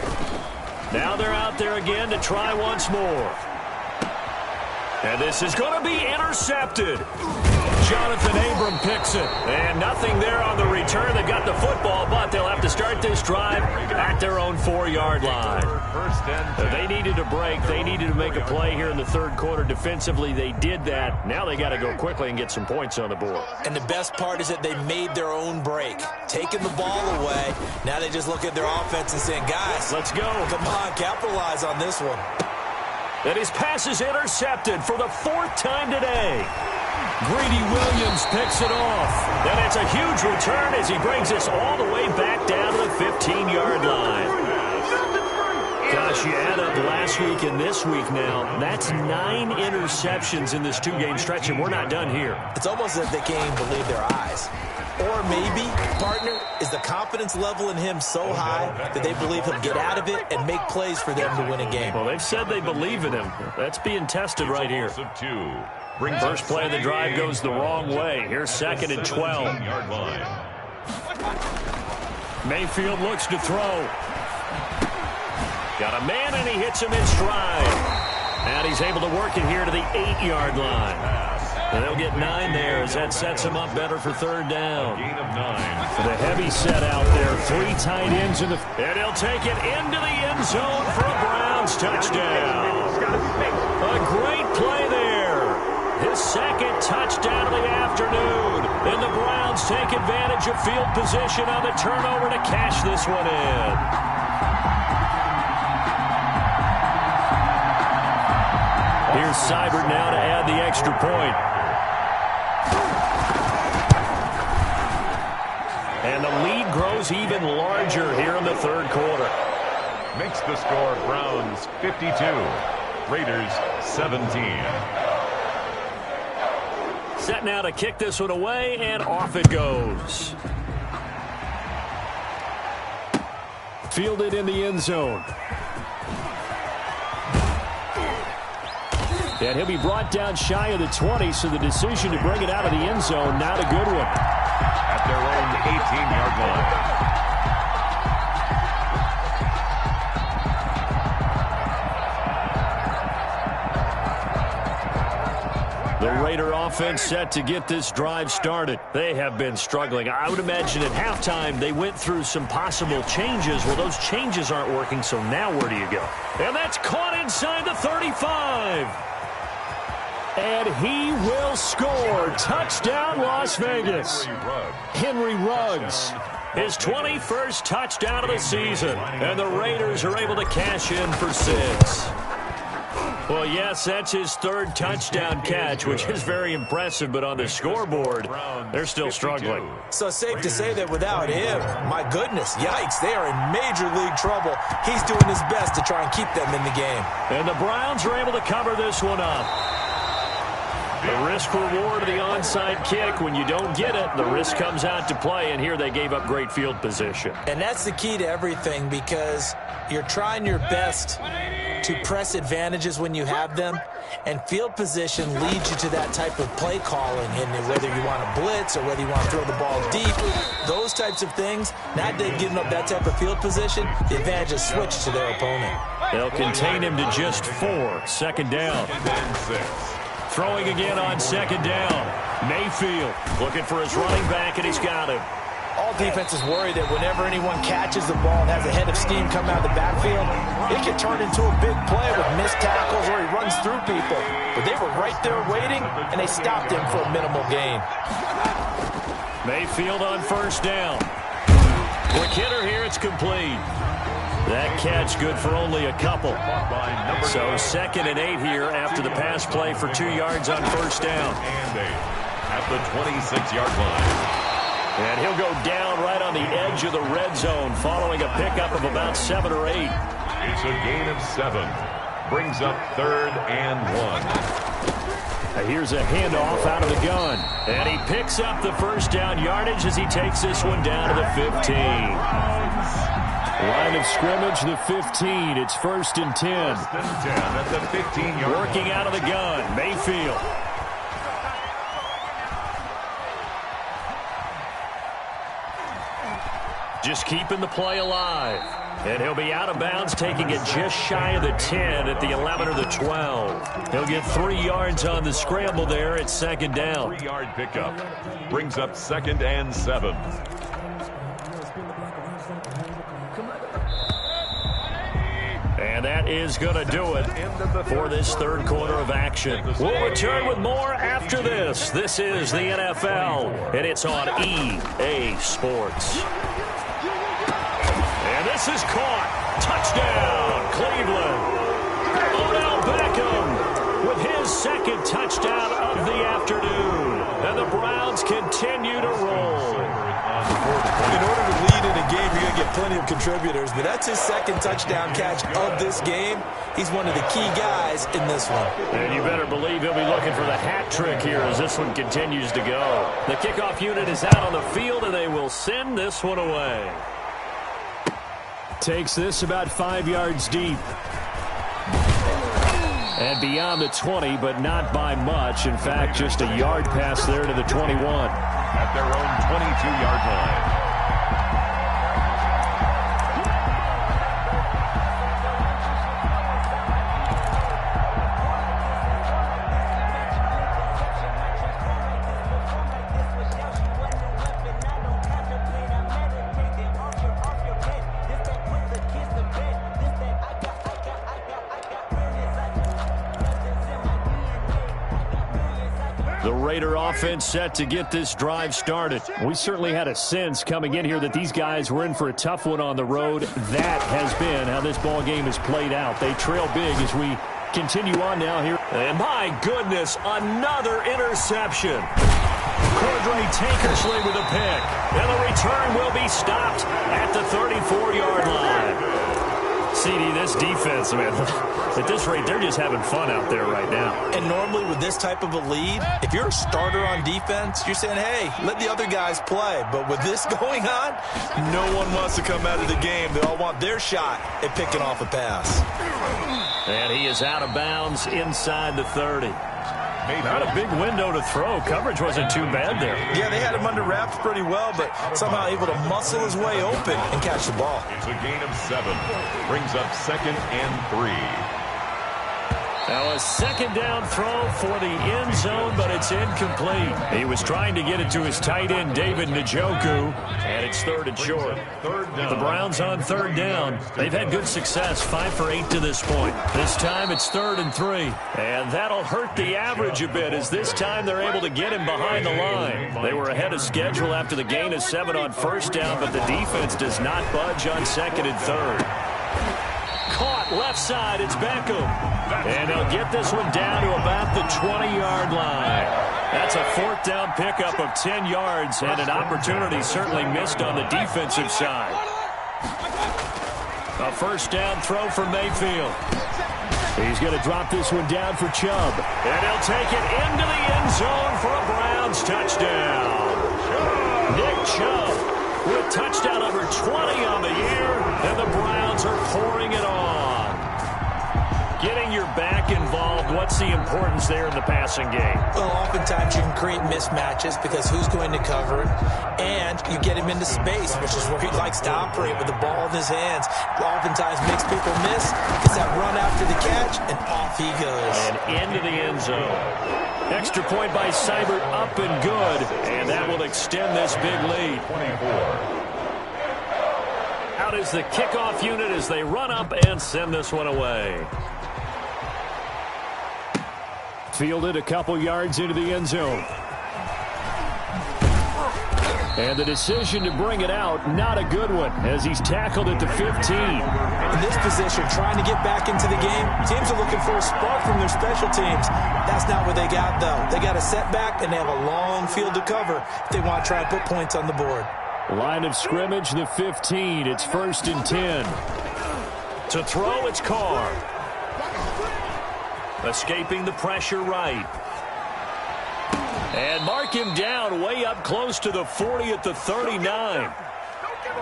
Now they're out there again to try once more. And this is going to be intercepted. Jonathan Abram picks it. And nothing there on the return. They got the football, but they'll have to start this drive at their own 4-yard line. They needed a break. They needed to make a play here in the third quarter. Defensively, they did that. Now they got to go quickly and get some points on the board. And the best part is that they made their own break. Taking the ball away. Now they just look at their offense and saying, guys, let's go. Come on, capitalize on this one. And his pass is intercepted for the 4th time today. Greedy Williams picks it off. And it's a huge return as he brings us all the way back down to the 15-yard line. Gosh, you add up last week and this week now. That's 9 interceptions in this 2-game stretch, and we're not done here. It's almost as if they can't even believe their eyes. Or maybe, partner, is the confidence level in him so high that they believe he'll get out of it and make plays for them to win a game. Well, they've said they believe in him. That's being tested right here. First play of the drive goes the wrong way. Here's 2nd and 12. Mayfield looks to throw. Got a man, and he hits him in stride. And he's able to work it here to the 8-yard line. And they'll get 9 there as that sets him up better for third down. The heavy set out there. 3 tight ends in the... And he'll take it into the end zone for a Browns touchdown. A great play there. His 2nd touchdown of the afternoon. And the Browns take advantage of field position on the turnover to cash this one in. Here's Seibert now to add the extra point. And the lead grows even larger here in the third quarter. Makes the score Browns 52, Raiders 17. Set now to kick this one away, and off it goes. Fielded in the end zone. And he'll be brought down shy of the 20, so the decision to bring it out of the end zone, not a good one. At their own 18-yard line. The Raider offense set to get this drive started. They have been struggling. I would imagine at halftime they went through some possible changes. Well, those changes aren't working, so now where do you go? And that's caught inside the 35. And he will score. Touchdown, Las Vegas. Henry Ruggs. His 21st touchdown of the season. And the Raiders are able to cash in for 6. Well, yes, that's his 3rd touchdown catch, which is very impressive. But on the scoreboard, they're still struggling. So safe to say that without him, my goodness, yikes, they are in major league trouble. He's doing his best to try and keep them in the game. And the Browns are able to cover this one up. The risk-reward of the onside kick, when you don't get it, the risk comes out to play, and here they gave up great field position. And that's the key to everything, because you're trying your best to press advantages when you have them, and field position leads you to that type of play calling, and whether you want to blitz or whether you want to throw the ball deep, those types of things, now they've given up that type of field position, the advantage is switched to their opponent. They'll contain him to just 4, 2nd down. Throwing again on 2nd down. Mayfield looking for his running back, and he's got him. All defenses worry that whenever anyone catches the ball and has a head of steam coming out of the backfield, it can turn into a big play with missed tackles or he runs through people. But they were right there waiting, and they stopped him for a minimal gain. Mayfield on 1st down. Quick hitter here, it's complete. That catch good for only a couple. So 2nd and 8 here after the pass play for 2 yards on 1st down. And 8 at the 26-yard line. And he'll go down right on the edge of the red zone following a pickup of about 7 or 8. It's a gain of 7. Brings up 3rd and 1. Here's a handoff out of the gun. And he picks up the first down yardage as he takes this one down to the 15. Line of scrimmage, the 15. It's 1st and 10. 1st and 10 at the 15-yard line. Working out of the gun, Mayfield. Just keeping the play alive. And he'll be out of bounds, taking it just shy of the 10 at the 11 or the 12. He'll get 3 yards on the scramble there at 2nd down. 3-yard pickup. Brings up 2nd and 7. And that is going to do it for this 3rd quarter of action. We'll return with more after this. This is the NFL, and it's on EA Sports. And this is caught. Touchdown, Cleveland. Odell Beckham with his 2nd touchdown of the afternoon. And the Browns continue to roll. In order to lead in a game, you're going to get plenty of contributors, but that's his 2nd touchdown catch of this game. He's one of the key guys in this one. And you better believe he'll be looking for the hat trick here as this one continues to go. The kickoff unit is out on the field, and they will send this one away. Takes this about 5 yards deep. And beyond the 20, but not by much. In fact, just a yard pass there to the 21. At their own 22-yard line. The Raider offense set to get this drive started. We certainly had a sense coming in here that these guys were in for a tough one on the road. That has been how this ball game has played out. They trail big as we continue on now here. And my goodness, another interception. Cordray Tankersley with a pick. And the return will be stopped at the 34-yard line. CD, this defense, man, at this rate, they're just having fun out there right now. And normally with this type of a lead, if you're a starter on defense, you're saying, hey, let the other guys play. But with this going on, no one wants to come out of the game. They all want their shot at picking off a pass. And he is out of bounds inside the 30. Not a big window to throw. Coverage wasn't too bad there. Yeah, they had him under wraps pretty well, but somehow able to muscle his way open and catch the ball. It's a gain of 7. Brings up 2nd and 3. Now a 2nd down throw for the end zone, but it's incomplete. He was trying to get it to his tight end, David Njoku, and it's 3rd and short. The Browns on 3rd down. They've had good success, 5 for 8 to this point. This time it's 3rd and 3, and that'll hurt the average a bit as this time they're able to get him behind the line. They were ahead of schedule after the gain of 7 on 1st down, but the defense does not budge on 2nd and 3rd. Caught left side, it's Beckham. And they'll get this one down to about the 20-yard line. That's a 4th down pickup of 10 yards and an opportunity certainly missed on the defensive side. A 1st down throw for Mayfield. He's going to drop this one down for Chubb. And he'll take it into the end zone for a Browns touchdown. Nick Chubb with touchdown number 20 on the year, and the Browns are pouring it on. Getting your back involved, what's the importance there in the passing game? Well, oftentimes you can create mismatches because who's going to cover it, and you get him into space, which is where he likes to operate with the ball in his hands. Oftentimes makes people miss, gets that run after the catch, and off he goes. And into the end zone. Extra point by Seibert, up and good, and that will extend this big lead. 24. Out is the kickoff unit as they run up and send this one away. Fielded a couple yards into the end zone. And the decision to bring it out, not a good one, as he's tackled at the 15. In this position, trying to get back into the game, teams are looking for a spark from their special teams. That's not what they got, though. They got a setback, and they have a long field to cover if they want to try and put points on the board. Line of scrimmage, the 15. It's 1st and 10. To throw, it's Carr. Escaping the pressure right. And mark him down way up close to the 40 at the 39.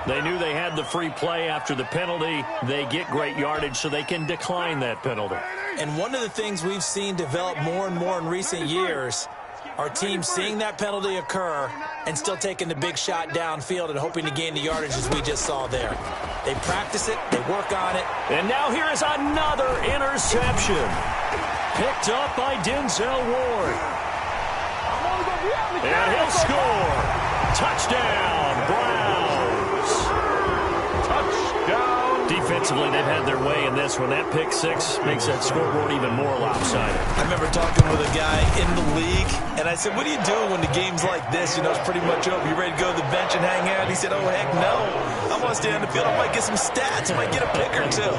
They knew they had the free play after the penalty. They get great yardage, so they can decline that penalty. And one of the things we've seen develop more and more in recent years are teams seeing that penalty occur and still taking the big shot downfield and hoping to gain the yardage as we just saw there. They practice it, they work on it. And now here is another interception. Picked up by Denzel Ward. And he'll score. Touchdown, Browns. Touchdown. Defensively, they've had their way in this one. That pick six makes that scoreboard even more lopsided. I remember talking with a guy in the league, and I said, what are you doing when the game's like this? You know, it's pretty much over. You ready to go to the bench and hang out? He said, oh, heck no. I want to stay on the field. I might get some stats. I might get a pick or two.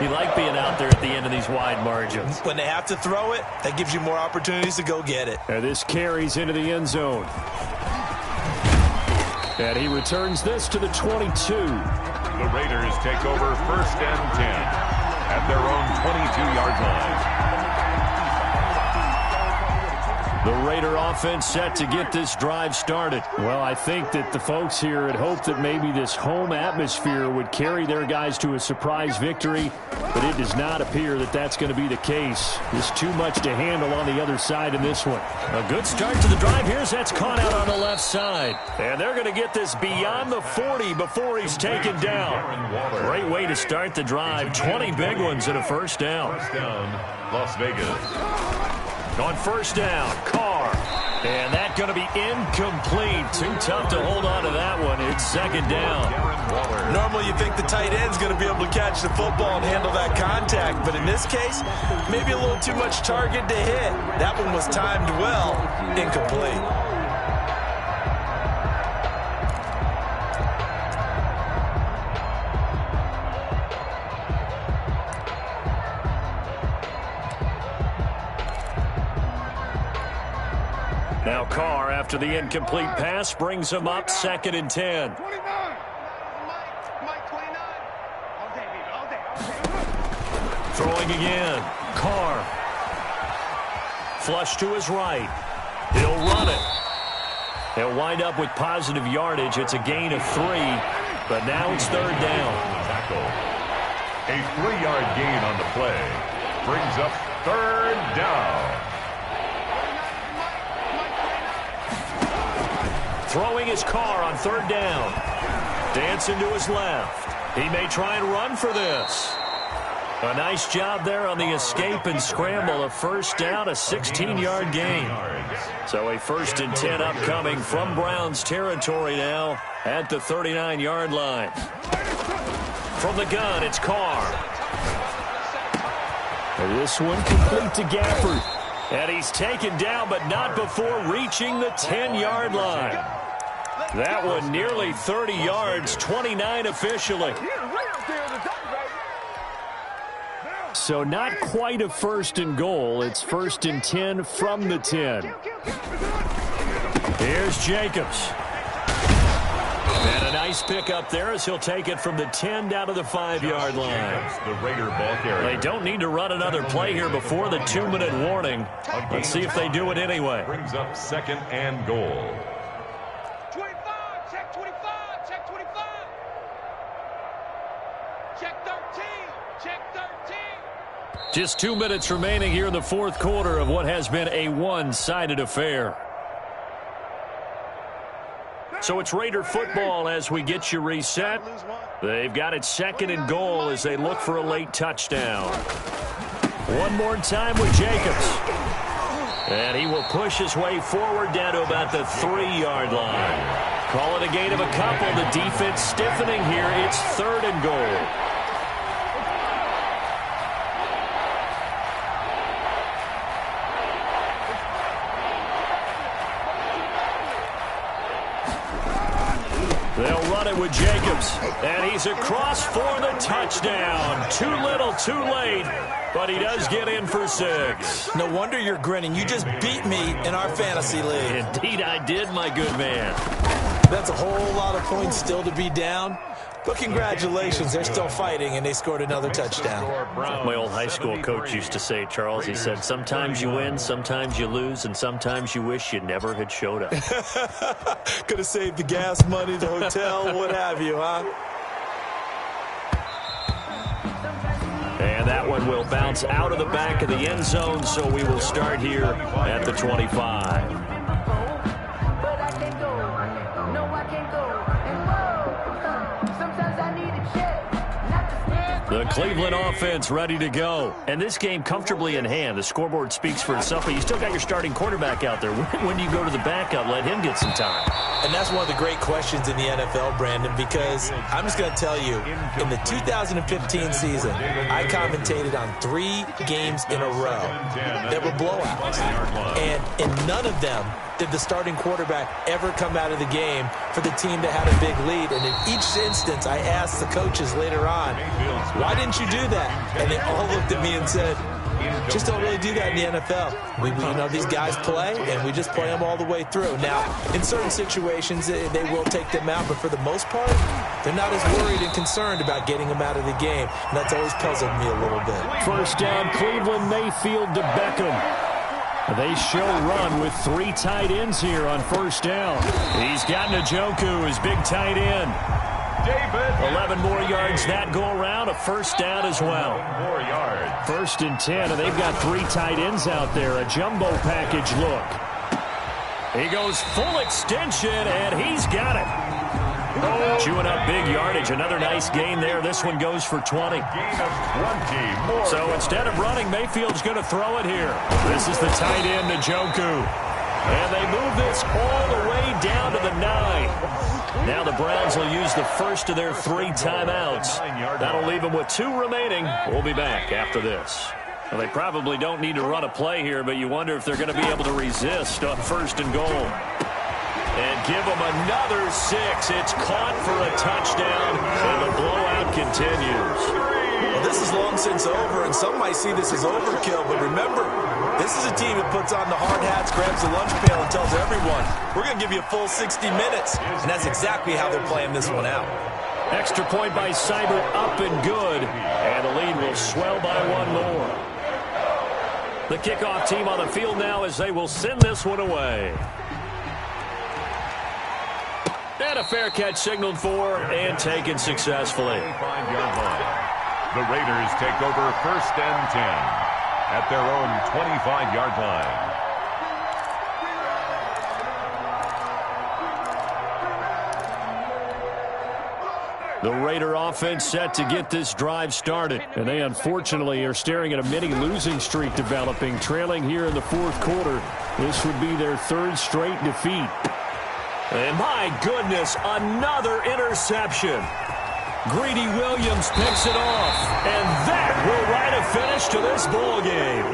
You like being out there at the end of these wide margins. When they have to throw it, that gives you more opportunities to go get it. And this carries into the end zone. And he returns this to the 22. The Raiders take over 1st and 10 at their own 22-yard line. The Raider offense set to get this drive started. Well, I think that the folks here had hoped that maybe this home atmosphere would carry their guys to a surprise victory, but it does not appear that that's going to be the case. There's too much to handle on the other side in this one. A good start to the drive. Here's that's caught out on the left side. And they're going to get this beyond the 40 before he's taken down. Great way to start the drive. 20 big ones and a first down. First down, Las Vegas. On first down, Carr. And that's going to be incomplete. Too tough to hold on to that one. It's second down. Normally you think the tight end's going to be able to catch the football and handle that contact. But in this case, maybe a little too much target to hit. That one was timed well. Incomplete. Now Carr, after the incomplete pass, brings him up 2nd and 10. 29. Mike 29. All day, baby. All day. Throwing again. Carr. Flush to his right. He'll run it. He'll wind up with positive yardage. It's a gain of 3, but now it's 3rd down. Tackle. A 3-yard gain on the play brings up 3rd down. Throwing his Carr on 3rd down. Dancing to his left. He may try and run for this. A nice job there on the escape and scramble. A first down, a 16-yard gain. So a 1st and 10 upcoming from Browns territory now at the 39-yard line. From the gun, it's Carr. And this one complete to Gafford. And he's taken down, but not before reaching the 10-yard line. That one nearly 30 yards, 29 officially. So not quite a 1st and goal. It's 1st and 10 from the 10. Here's Jacobs. And a nice pick up there as he'll take it from the 10 down to the 5-yard line. The Raider ball carrier. They don't need to run another play here before the 2-minute warning. Let's see if they do it anyway. Brings up 2nd and goal. 25. Check 25. Check 25. Check 13. Check 13. Just 2 minutes remaining here in the 4th quarter of what has been a one-sided affair. So it's Raider football as we get you reset. They've got it 2nd and goal as they look for a late touchdown. One more time with Jacobs. And he will push his way forward down to about the 3-yard line. Call it a gain of a couple. The defense stiffening here. It's 3rd and goal. with Jacobs. And he's across for the touchdown. Too little, too late. But he does get in for 6. No wonder you're grinning. You just beat me in our fantasy league. Indeed I did, my good man. That's a whole lot of points still to be down. But congratulations, they're still fighting, and they scored another touchdoand. My old high school coach used to say, Charles, he said, sometimes you win, sometimes you lose, and sometimes you wish you never had showed up. Could have saved the gas money, the hotel, what have you, huh? And that one will bounce out of the back of the end zone, so we will start here at the 25. The Cleveland offense ready to go. And this game comfortably in hand. The scoreboard speaks for itself, but you still got your starting quarterback out there. When do you go to the backup? Let him get some time. And that's one of the great questions in the NFL, Brandon, because I'm just going to tell you, in the 2015 season, I commentated on 3 games in a row that were blowouts. And in none of them did the starting quarterback ever come out of the game for the team that had a big lead. And in each instance, I asked the coaches later on, why didn't you do that? And they all looked at me and said, just don't really do that in the NFL. You know, these guys play, and we just play them all the way through. Now, in certain situations, they will take them out, but for the most part, they're not as worried and concerned about getting them out of the game. And that's always puzzled me a little bit. First down, Cleveland, Mayfield to Beckham. They show run with 3 tight ends here on first down. He's got Njoku, his big tight end. 11 more yards that go around, a first down as well. 4 yards. First and 10, and they've got 3 tight ends out there, a jumbo package look. He goes full extension, and he's got it. Chewing up big yardage, another nice gain there. This one goes for 20. Gain of 20 more. So instead of running, Mayfield's going to throw it here. This is the tight end, Njoku. And they move this all the way down to the 9. Now the Browns will use the first of their 3 timeouts. That'll leave them with 2 remaining. We'll be back after this. Well, they probably don't need to run a play here, but you wonder if they're going to be able to resist on first and goal. And give them another 6. It's caught for a touchdown, and the blowout continues. Well, this is long since over, and some might see this as overkill, but remember, this is a team that puts on the hard hats, grabs the lunch pail, and tells everyone, we're going to give you a full 60 minutes. And that's exactly how they're playing this one out. Extra point by Seibert, up and good. And the lead will swell by 1 more. The kickoff team on the field now as they will send this one away. And a fair catch signaled for and taken successfully. 25-yard line. The Raiders take over first and 10 at their own 25-yard line. The Raider offense set to get this drive started. And they unfortunately are staring at a mini losing streak developing, trailing here in the 4th quarter. This would be their 3rd straight defeat. And my goodness, another interception. Greedy Williams picks it off. And that will write a finish to this ball game.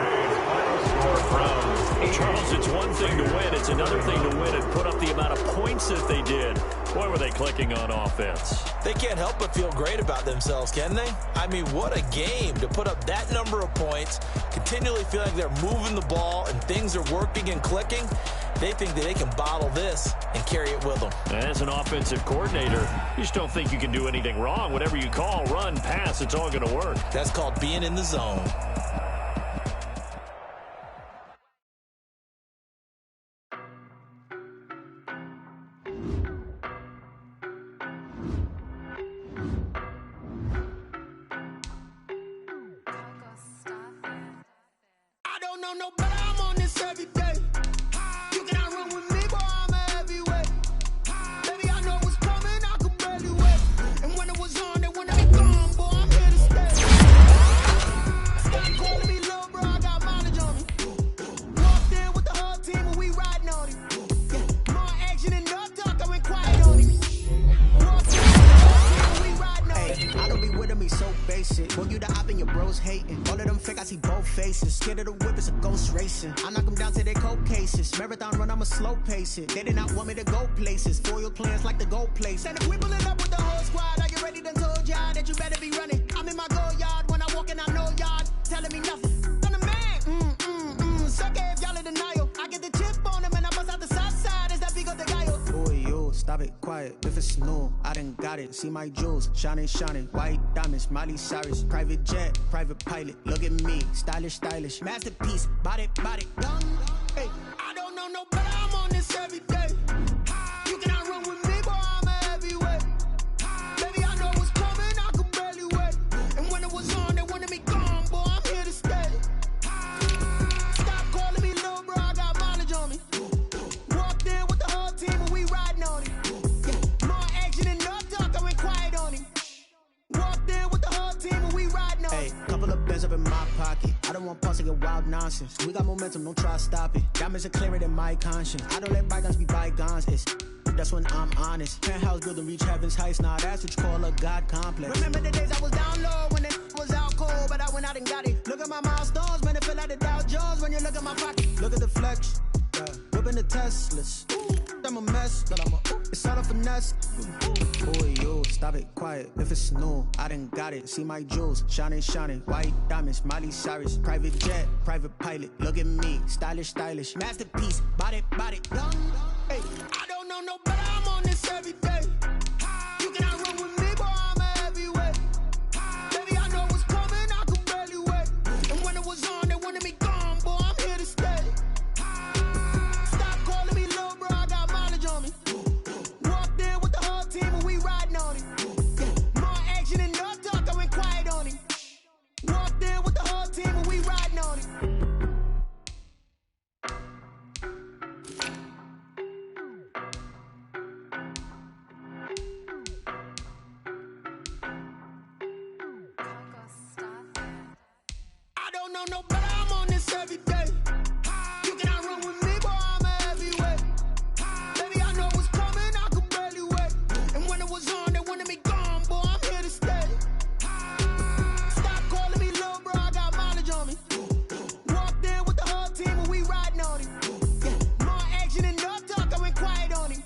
Charles, it's one thing to win. It's another thing to win and put up the amount of points that they did. Boy, were they clicking on offense. They can't help but feel great about themselves, can they? I mean, what a game to put up that number of points, continually feel like they're moving the ball and things are working and clicking. They think that they can bottle this and carry it with them. As an offensive coordinator, you just don't think you can do anything wrong. Whatever you call, run, pass, it's all going to work. That's called being in the zone. I don't know no better, I'm on this every day. You cannot run with me, boy, I'm a heavyweight. Baby, I know what's coming, I could barely wait. And when it was on, they wanted me gone, boy, I'm here to stay. Stop calling me little bro, I got mileage on me. Walked in with the whole team and we riding on him. More action and no talk, I went quiet on him. Walked in with the whole team and we riding on him. I don't be with me so basic. Boy, you the op and your bros hating. All of them fake, I see both faces. Scared of the whip, it's a ghost racing. I knock them down to their cold cases. Marathon run, I'ma slow pace it. They did not want me to go places. Foil plans like the gold place. And if we pulling up with the whole squad, are you ready? Done told y'all that you better be running. I'm in my go yard. When I walk in, I know y'all telling me nothing. I'm the man. Suck it if y'all in denial. I get the chip on them and I bust out the south side. Is that big of the guy? Boy, yo, stop it, quiet. If it's new, I done got it. See my jewels, shining, shining. White diamonds, Miley Cyrus. Private jet, private pilot. Look at me, stylish, stylish. Masterpiece, body, young. Hey, I don't know no better. I'm on this every day. You cannot run with me, boy. I'm a heavyweight. Baby, I know what's coming. I could barely wait. And when it was on, they wanted me gone, boy. I'm here to stay. Stop calling me little bro. I got mileage on me. Walked in with the whole team and we riding on it. More action and no talk. I went quiet on him. Walked in with the whole team and we riding on it. Hey, couple of bins up in my pocket. I don't want pause to get wild nonsense. We got momentum, don't try to stop it. Diamonds are clearer than my conscience. I don't let bygones be bygones. That's when I'm honest. Penthouse building, reach heaven's heights. Nah, that's what you call a God complex. Remember the days I was down low when it was out cold, but I went out and got it. Look at my milestones, man, it feel like the Dow Jones when you look at my pocket. Look at the flex, whipping the Teslas. I'm a mess, but it's all a finesse. Boy, yo, stop it, quiet. If it's new, I done got it. See my jewels, shining, shining. White diamonds, Miley Cyrus. Private jet, private pilot. Look at me, stylish, stylish. Masterpiece, body, young. Hey, I don't know no better. I'm on this every day. You cannot run with me, boy. I'm a heavyweight. Baby, I know what's coming. I could barely wait. And when it was on, they wanted me gone, boy. I'm here to stay. Stop calling me little bro. I got mileage on me. Walked in with the whole team and we riding on it. More action and no talk. I went quiet on him. Walked in with the whole team and we riding on it. I don't know no better. I'm on this every day. You cannot run with me, boy. I'm a heavyweight. Baby, I know what's coming. I could barely wait. And when it was on, they wanted me gone, boy. I'm here to stay. Stop calling me little bro. I got mileage on me. Walked in with the whole team and we riding on it. More action and no talk. I went quiet on him.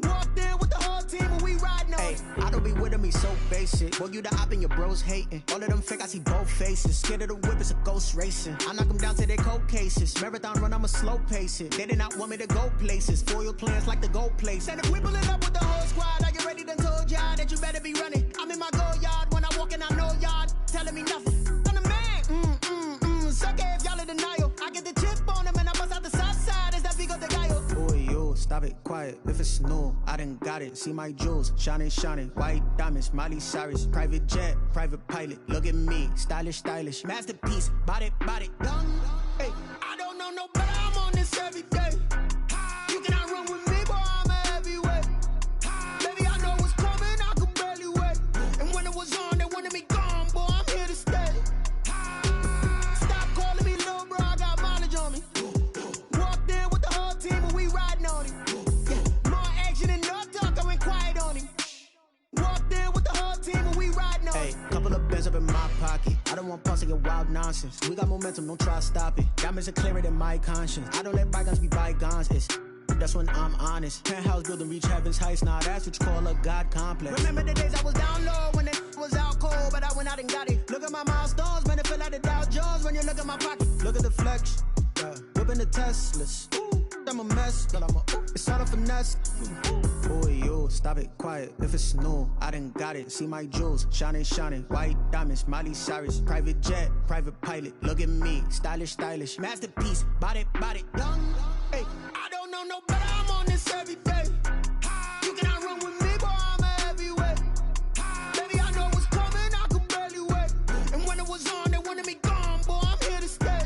Walked in with the whole team and we riding on it. I don't be with me so basic. Boy, you the op and your bros hating. All of them fake, I see both faces. Scared of the whip, it's a ghost racing. I knock them down to their cold cases. Marathon run, I'ma slow pace it. They did not want me to go places. Foil plans like the gold place. And if we pulling up with the whole squad, are you ready? Done told y'all that you better be running. I'm in my go yard. When I walk in, I know y'all telling me nothing. I'm the man. Suck it if y'all in denial. I get the chip on them and I bust out the south side. Is that big of the guy? Boy, yo, stop it, quiet. If it's new, I done got it. See my jewels, shining, shining. White diamonds, Miley Cyrus. Private jet, private pilot. Look at me, stylish, stylish. Masterpiece, body, young. Hey, I don't know no better. I'm on this every day. You cannot run with me, boy. I'm a heavyweight. Baby, I know what's coming. I could barely wait. And when it was on, they wanted me gone, boy. I'm here to stay. Stop calling me little bro. I got mileage on me. Walked in with the whole team and we riding on it. More action and no talk. I went quiet on him. Walked in with the whole team and we riding on it. Hey, couple of bins up in my pocket. I don't want pause to get wild nonsense. We got momentum, don't try to stop it. Diamonds are clearer than my conscience. I don't let bygones be bygones. That's when I'm honest. Penthouse building, reach heaven's heights. Nah, that's what you call a God complex. Remember the days I was down low when it was out cold, but I went out and got it. Look at my milestones, man, it feel like the Dow Jones when you look at my pocket. Look at the flex, whipping the Teslas. I'm a mess, but it's all a finesse. Boy, yo, stop it, quiet. If it's new, I done got it. See my jewels, shining, shining. White diamonds, Miley Cyrus. Private jet, private pilot. Look at me, stylish, stylish. Masterpiece, body, young. Hey, I don't know no better. I'm on this every day. You cannot run with me, boy. I'm a heavyweight. Baby, I know what's coming. I could barely wait. And when it was on, they wanted me gone, boy. I'm here to stay.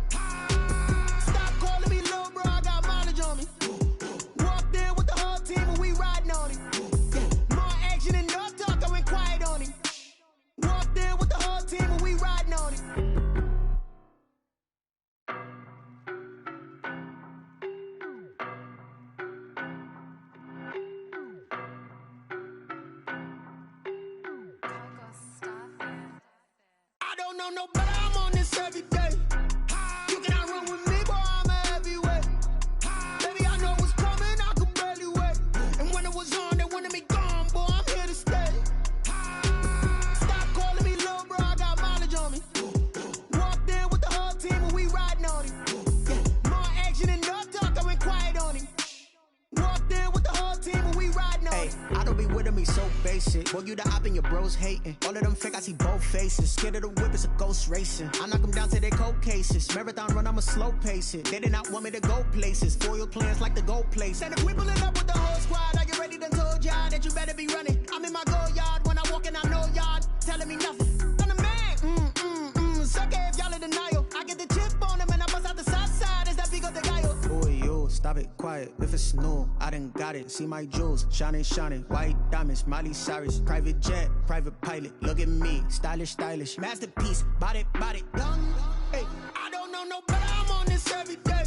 Stop calling me little bro. I got mileage on me. Walked in with the whole team and we riding on it. More action and no talk. I went quiet on him. Walked in with the whole team and we riding on it. know no better, I'm on this every day. You cannot run with me, boy, I'm a heavyweight. Baby, I know what's coming, I could barely wait. And when it was on, they wanted me gone, boy, I'm here to stay. Stop calling me little bro, I got mileage on me. Walked in with the whole team and we riding on him. Yeah, more action and no talk, I went quiet on him. Walked in with the whole team and we riding on him. I don't be with him, he's so basic. Boy, you the op and your bros hating. All of them fake, I see both faces. Scared of the whip, it's a ghost racing. I knock them down to their cold cases. Marathon run, I'ma slow pace it. They did not want me to go places. Foil plans like the gold place. And if we pulling up with the whole squad, I get ready to told y'all that you better be running. I'm in my go yard when I walk in, I know y'all telling me nothing. I'm the man, sucker if y'all in denial. I get the chip on them and I bust out the south side. Is that big of the guy? Boy, yo, stop it, quiet. If it's new, I done got it. See my jewels, shining, shining. White diamonds, Miley Cyrus. Private jet, private pilot. Look at me, stylish, stylish. Masterpiece, body, young. Hey, I don't know no better, I'm on this every day.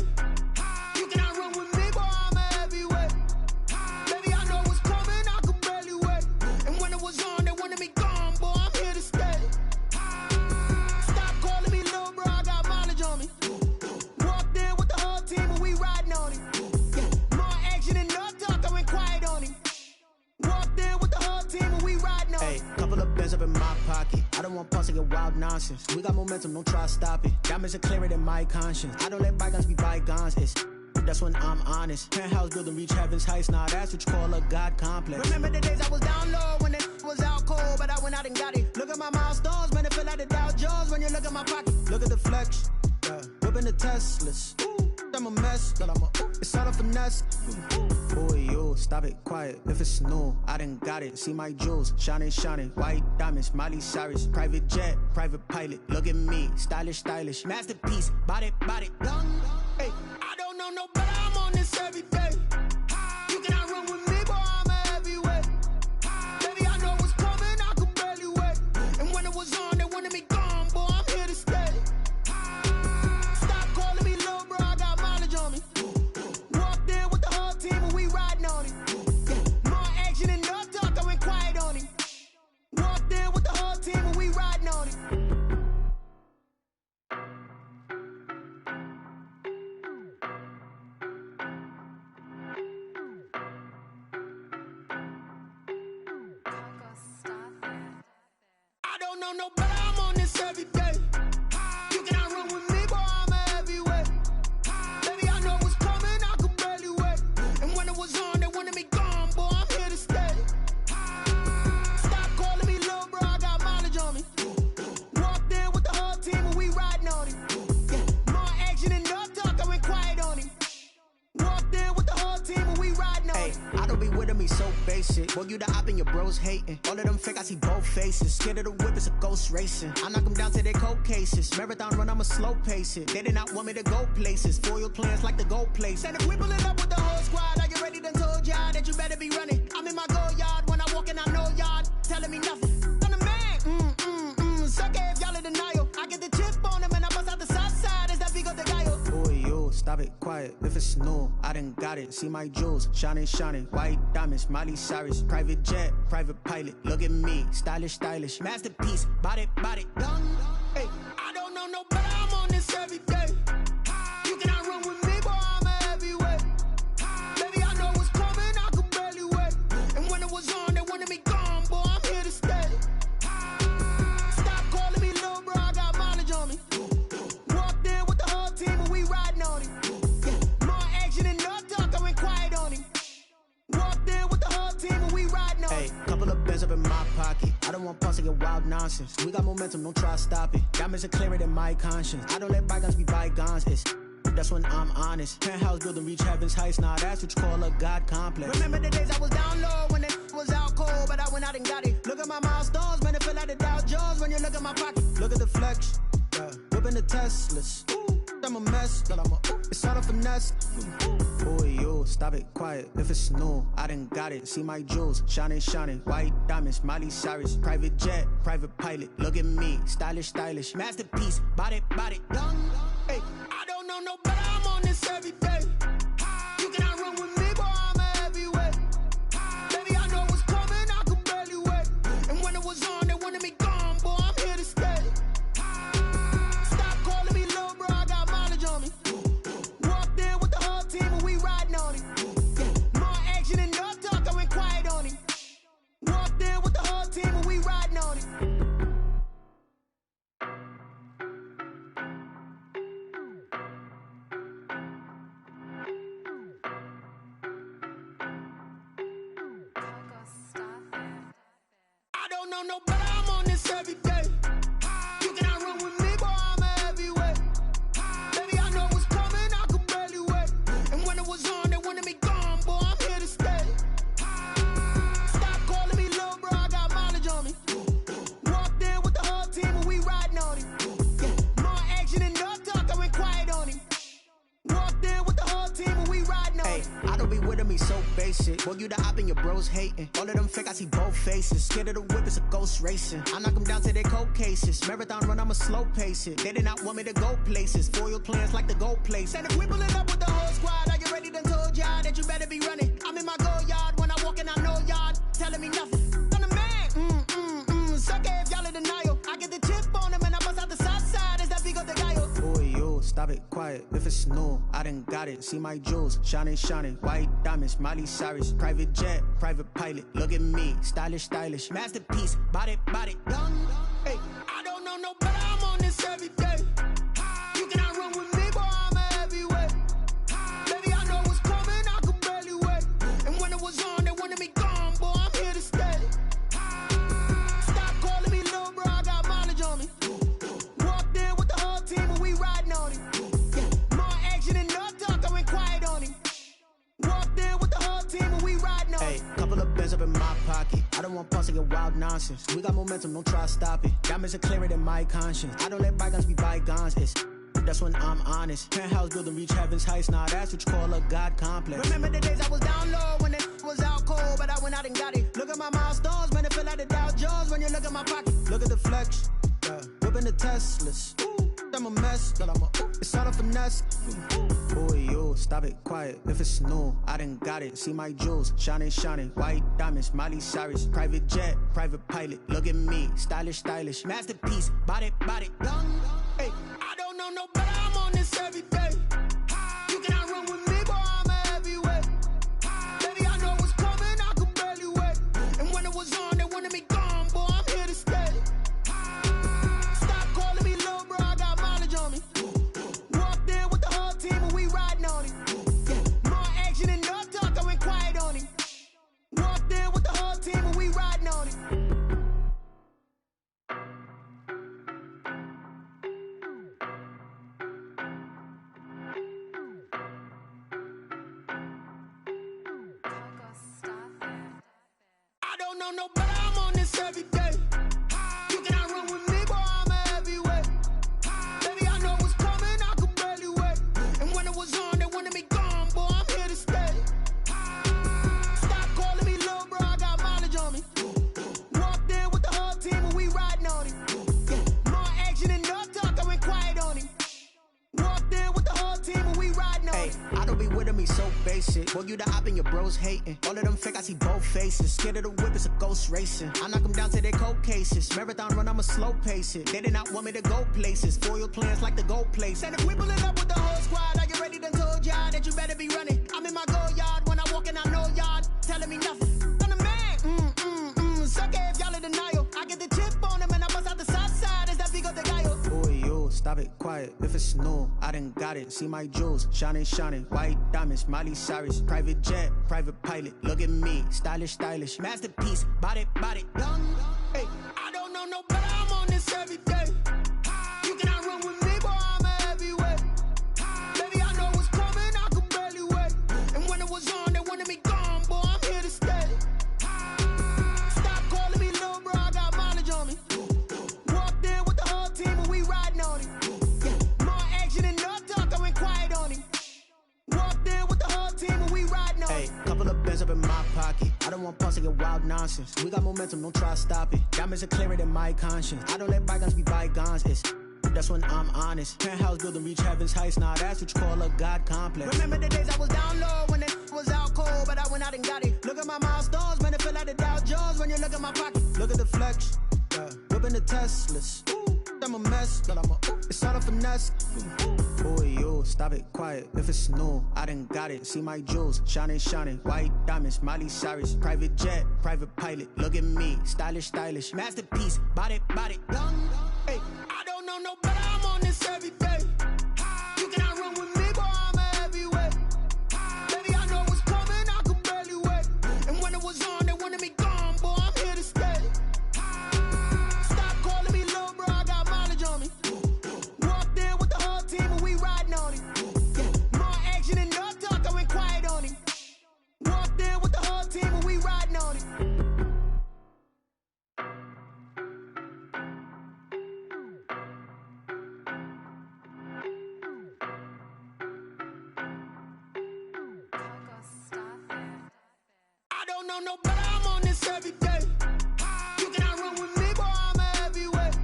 You cannot run with me, boy, I'm a heavyweight. Baby, I know what's coming, I could barely wait. And when it was on, they wanted me gone, boy, I'm here to stay. Stop calling me little bro, I got mileage on me. Walked in with the whole team and we riding on him. Yeah, more action and no talk, I went quiet on him. Walked in with the whole team and we riding on him. Hey, couple of bands up in my pocket. I don't want pulse to get wild nonsense. We got momentum, don't try to stop it. Diamonds are clearer than my conscience. I don't let bygones be bygones. That's when I'm honest. Penthouse building, reach heaven's heights. Now that's what you call a God complex. Remember the days I was down low when it was out cold, but I went out and got it. Look at my milestones, man, it feel like the Dow Jones when you look at my pocket. Look at the flex, yeah. Whipping the Teslas. I'm a mess, but it's all a finesse. Boy, yo, stop it, quiet. If it's new, I done got it. See my jewels, shining, shining. White diamonds, Miley Cyrus. Private jet, private pilot. Look at me, stylish, stylish. Masterpiece, body, young. Hey, I don't know no better, I'm on this every day. You cannot run with me, boy, I'm a heavyweight. Baby, I know what's coming, I could barely wait. And when it was on, they wanted me gone, boy, I'm here to stay. Stop calling me little bro, I got mileage on me. Walked in with the whole team and we riding on him. Yeah, more action and no talk, I went quiet on him. Walked in with the whole team and we riding on him. I don't know no better, I'm on this every day. You cannot run with me, boy, I'm a heavyweight. Baby, I know what's coming, I could barely wait. And when it was on, they wanted me gone, boy, I'm here to stay. Stop calling me little bro, I got mileage on me. Walked in with the whole team and we riding on him. Yeah, more action and no talk, I went quiet on him. Walked in with the whole team and we riding on him. I don't be with him, he's so basic. Boy, you the op and your bros hating. All of them fake, I see both faces. Scared of the whip, it's a ghost racing. I knock them down to their cold cases. Marathon run, I'ma slow pace it. They did not want me to go places. Foil plans like the gold place. And if we pulling up with the whole squad, I get ready to told y'all that you better be running. I'm in my go yard when I walk in, I know y'all telling me nothing. I'm the man, sucker if y'all in denial. I get the chip on them and I bust out the south side. Is that big of the guy? Boy, yo, stop it, quiet. If it's new, I done got it. See my jewels, shining, shining. White diamonds, Miley Cyrus. Private jet, private pilot. Look at me, stylish, stylish. Masterpiece, body, young. Hey, I don't know no better, I'm on this every day. You cannot run with me, boy, I'm a heavyweight. Baby, I know what's coming, I could barely wait. And when it was on, they wanted me gone, boy, I'm here to stay. Stop calling me little bro, I got mileage on me. Walked in with the whole team and we riding on him. Yeah, more action and no talk, I went quiet on him. Walked in with the whole team and we riding on him. Hey, couple of bands up in my pocket. I don't want pulse to get wild nonsense. We got momentum, don't try to stop it. Diamonds are clearer than my conscience. I don't let bygones be bygones. That's when I'm honest. Penthouse building, reach heaven's heights. Now that's what you call a God complex. Remember the days I was down low when it was out cold, but I went out and got it. Look at my milestones, man, it feel like the Dow Jones when you look at my pocket. Look at the flex, yeah. Whipping the Teslas. I'm a mess, but it's all a finesse. Boy, yo, stop it, quiet. If it's new, I done got it. See my jewels, shining, shining. White diamonds, Miley Cyrus. Private jet, private pilot. Look at me, stylish, stylish. Masterpiece, body, young. Hey, I don't know no better, I'm on this every day. You cannot run with me, boy, I'm a heavyweight. Baby, I know what's coming, I could barely wait. And when it was on, they wanted me gone, boy, I'm here to stay. no better, I'm on this every day. You cannot run with me, boy, I'm a heavyweight. Baby, I know what's coming, I could barely wait. And when it was on, they wanted me gone, boy, I'm here to stay. Stop calling me little bro, I got mileage on me. Walked in with the whole team and we riding on him. Yeah, more action and no talk, I went quiet on him. Walked in with the whole team and we riding on him. I don't be with him, he's so basic. Boy, you the op and your bros hating. All of them fake, I see both faces. Scared of the whip, it's a ghost racing. I knock them down to their cold cases. Marathon run, I'ma slow pace it. They did not want me to go places. Foil plans like the gold place. And if we pulling up with the whole squad, are you ready to told y'all that you better be running? I'm in my go yard. When I walk in, I know y'all telling me nothing. I'm the man. Suck it if y'all in denial. I get the chip on them and I bust out the south side. Is that big of the guy? Boy, yo, stop it, quiet. If it's new, I done got it. See my jewels, shining, shining. White diamonds, Miley Cyrus. Private jet, private pilot. Look at me, stylish, stylish. Masterpiece, body, young. Hey, I don't know no better. I'm on this every day. You cannot run with me, boy, I'm a heavyweight. Baby, I know what's coming, I could barely wait. And when it was on, they wanted me gone, boy, I'm here to stay. Stop calling me little bro, I got mileage on me. Walked in with the whole team and we riding on him. Yeah, more action and no talk, I went quiet on him. Walked in with the whole team and we riding on him. Hey, couple of bins up in my pocket. I don't want pulse to get wild nonsense. We got momentum, don't try to stop it. Diamonds are clearer than my conscience. I don't let bygones be bygones. That's when I'm honest. Penthouse building reach heaven's heights. Now that's what you call a God complex. Remember the days I was down low when it was out cold, but I went out and got it. Look at my milestones, man, it feel like the Dow Jones when you look at my pocket. Look at the flex, yeah. Whipping the Teslas. Ooh, I'm a mess, but it's all a finesse. Boy, yo, stop it, quiet. If it's new, I done got it. See my jewels, shining, shining. White diamonds, Miley Cyrus. Private jet, private pilot. Look at me, stylish, stylish. Masterpiece, body, young. Hey, I don't know no better. I'm on this every day. You cannot run with me, boy, I'm a heavyweight. Baby, I know what's coming, I could barely wait. And when it was on, they wanted me gone, boy, I'm here to stay. Stop calling me little bro, I got mileage on me. Walked in with the whole team and we riding on him. Yeah, more action and no talk, I went quiet on him. Walked in with the whole team and we riding on him. I don't know no better, I'm on this every day. You cannot run with me, boy, I'm a heavyweight. Baby, I know what's coming, I could barely wait. And when it was on, they wanted me gone, boy, I'm here to stay. Stop calling me little bro, I got mileage on me. Walked in with the whole team and we riding on him. Yeah, more action and no talk, I went quiet on him. Walked in with the whole team and we riding on him. I don't be with him, he's so basic. Boy, you the op and your bros hating. All of them fake, I see both faces. Scared of the whip, it's a ghost racing. I knock them down to their cold cases. Marathon run, I'ma slow pace it. They did not want me to go places. Foil plans like the gold place. And if we pulling up with the whole squad, are you ready to told y'all that you better be running? I'm in my go yard. When I walk in, I know y'all telling me nothing. I'm the man. Suck it if y'all in denial. I get the chip on them and I bust out the south side. Is that big of the guy? Boy, yo, stop it, quiet. If it's new, I done got it. See my jewels, shining, shining. White diamonds, Miley Cyrus. Private jet, private pilot. Look at me, stylish, stylish. Masterpiece, body, young. Hey, I don't know no better. I'm on this every day. You cannot run with me, boy, I'm a heavyweight. Baby, I know what's coming, I could barely wait. And when it was on, they wanted me gone, boy, I'm here to stay. Stop calling me little bro, I got mileage on me. Walked in with the whole team and we riding on him. Yeah, more action and no talk, I went quiet on him. Walked in with the whole team and we riding on him. Hey, couple of bins up in my pocket. I don't want pulse to get wild nonsense. We got momentum, don't try to stop it. Diamonds are clearer than my conscience. I don't let bygones be bygones. That's when I'm honest. Penthouse building reach heaven's heights. Now that's what you call a God complex. Remember the days I was down low when it was out cold, but I went out and got it. Look at my milestones, man, it feel like the Dow Jones when you look at my pocket. Look at the flex, yeah. Whipping the Teslas. Ooh, I'm a mess, but it's all a finesse. Boy, yo, stop it, quiet. If it's new, I done got it. See my jewels, shining, shining. White diamonds, Miley Cyrus. Private jet, private pilot. Look at me, stylish, stylish. Masterpiece, body, young. Hey, I don't know no better. I'm on this every day. You cannot run with me, boy, I'm a heavyweight. Baby, I know what's coming, I could barely wait. And when it was on, they wanted me gone, boy, I'm here to stay. know no better, I'm on this every day. You cannot run with me, boy, I'm a heavyweight.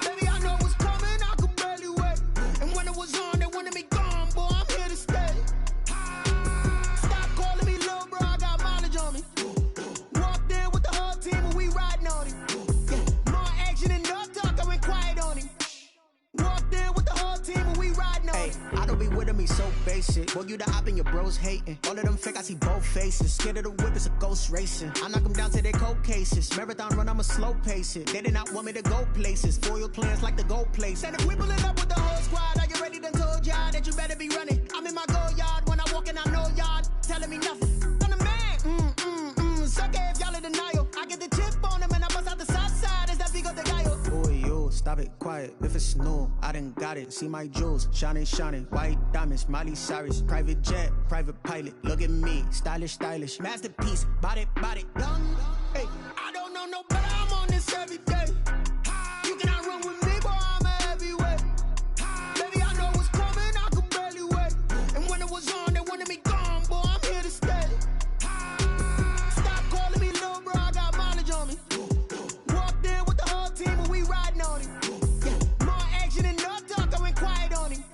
Baby, I know what's coming, I could barely wait. And when it was on, they wanted me gone, boy, I'm here to stay. Stop calling me little bro, I got mileage on me. Walked in with the whole team and we riding on him. Yeah, more action and no talk, I went quiet on him. Walked in with the whole team and we riding on him. I don't be with me so basic. Boy, you the op and your bros hating. All of them fake, I see both faces. Scared of the whip, it's a ghost racing. I knock them down to their cold cases. Marathon run, I'ma slow pace it. They did not want me to go places. Foil plans like the gold place. And if we pulling up with the whole squad, I get ready done told y'all that you better be running. I'm in my go yard. When I walk in, I know y'all telling me nothing. I'm the man. Suck it if y'all in denial. I get the chip on them and I bust out the south side. Is that Vigo de Gallo? Boy, yo, stop it, quiet. If it's new, I done got it. See my jewels, shining, white diamonds, Miley Cyrus, private jet, private pilot. Look at me, stylish, masterpiece, body, young. Hey, I don't know no better, I'm on this every day. You cannot run with me, boy, I'm a heavyweight. Baby, I know what's coming, I could barely wait. And when it was on, they wanted me gone, boy, I'm here to stay. Stop calling me little bro, I got mileage on me. Walked in with the whole team and we riding on him. Yeah, more action and no talk, I went quiet on him.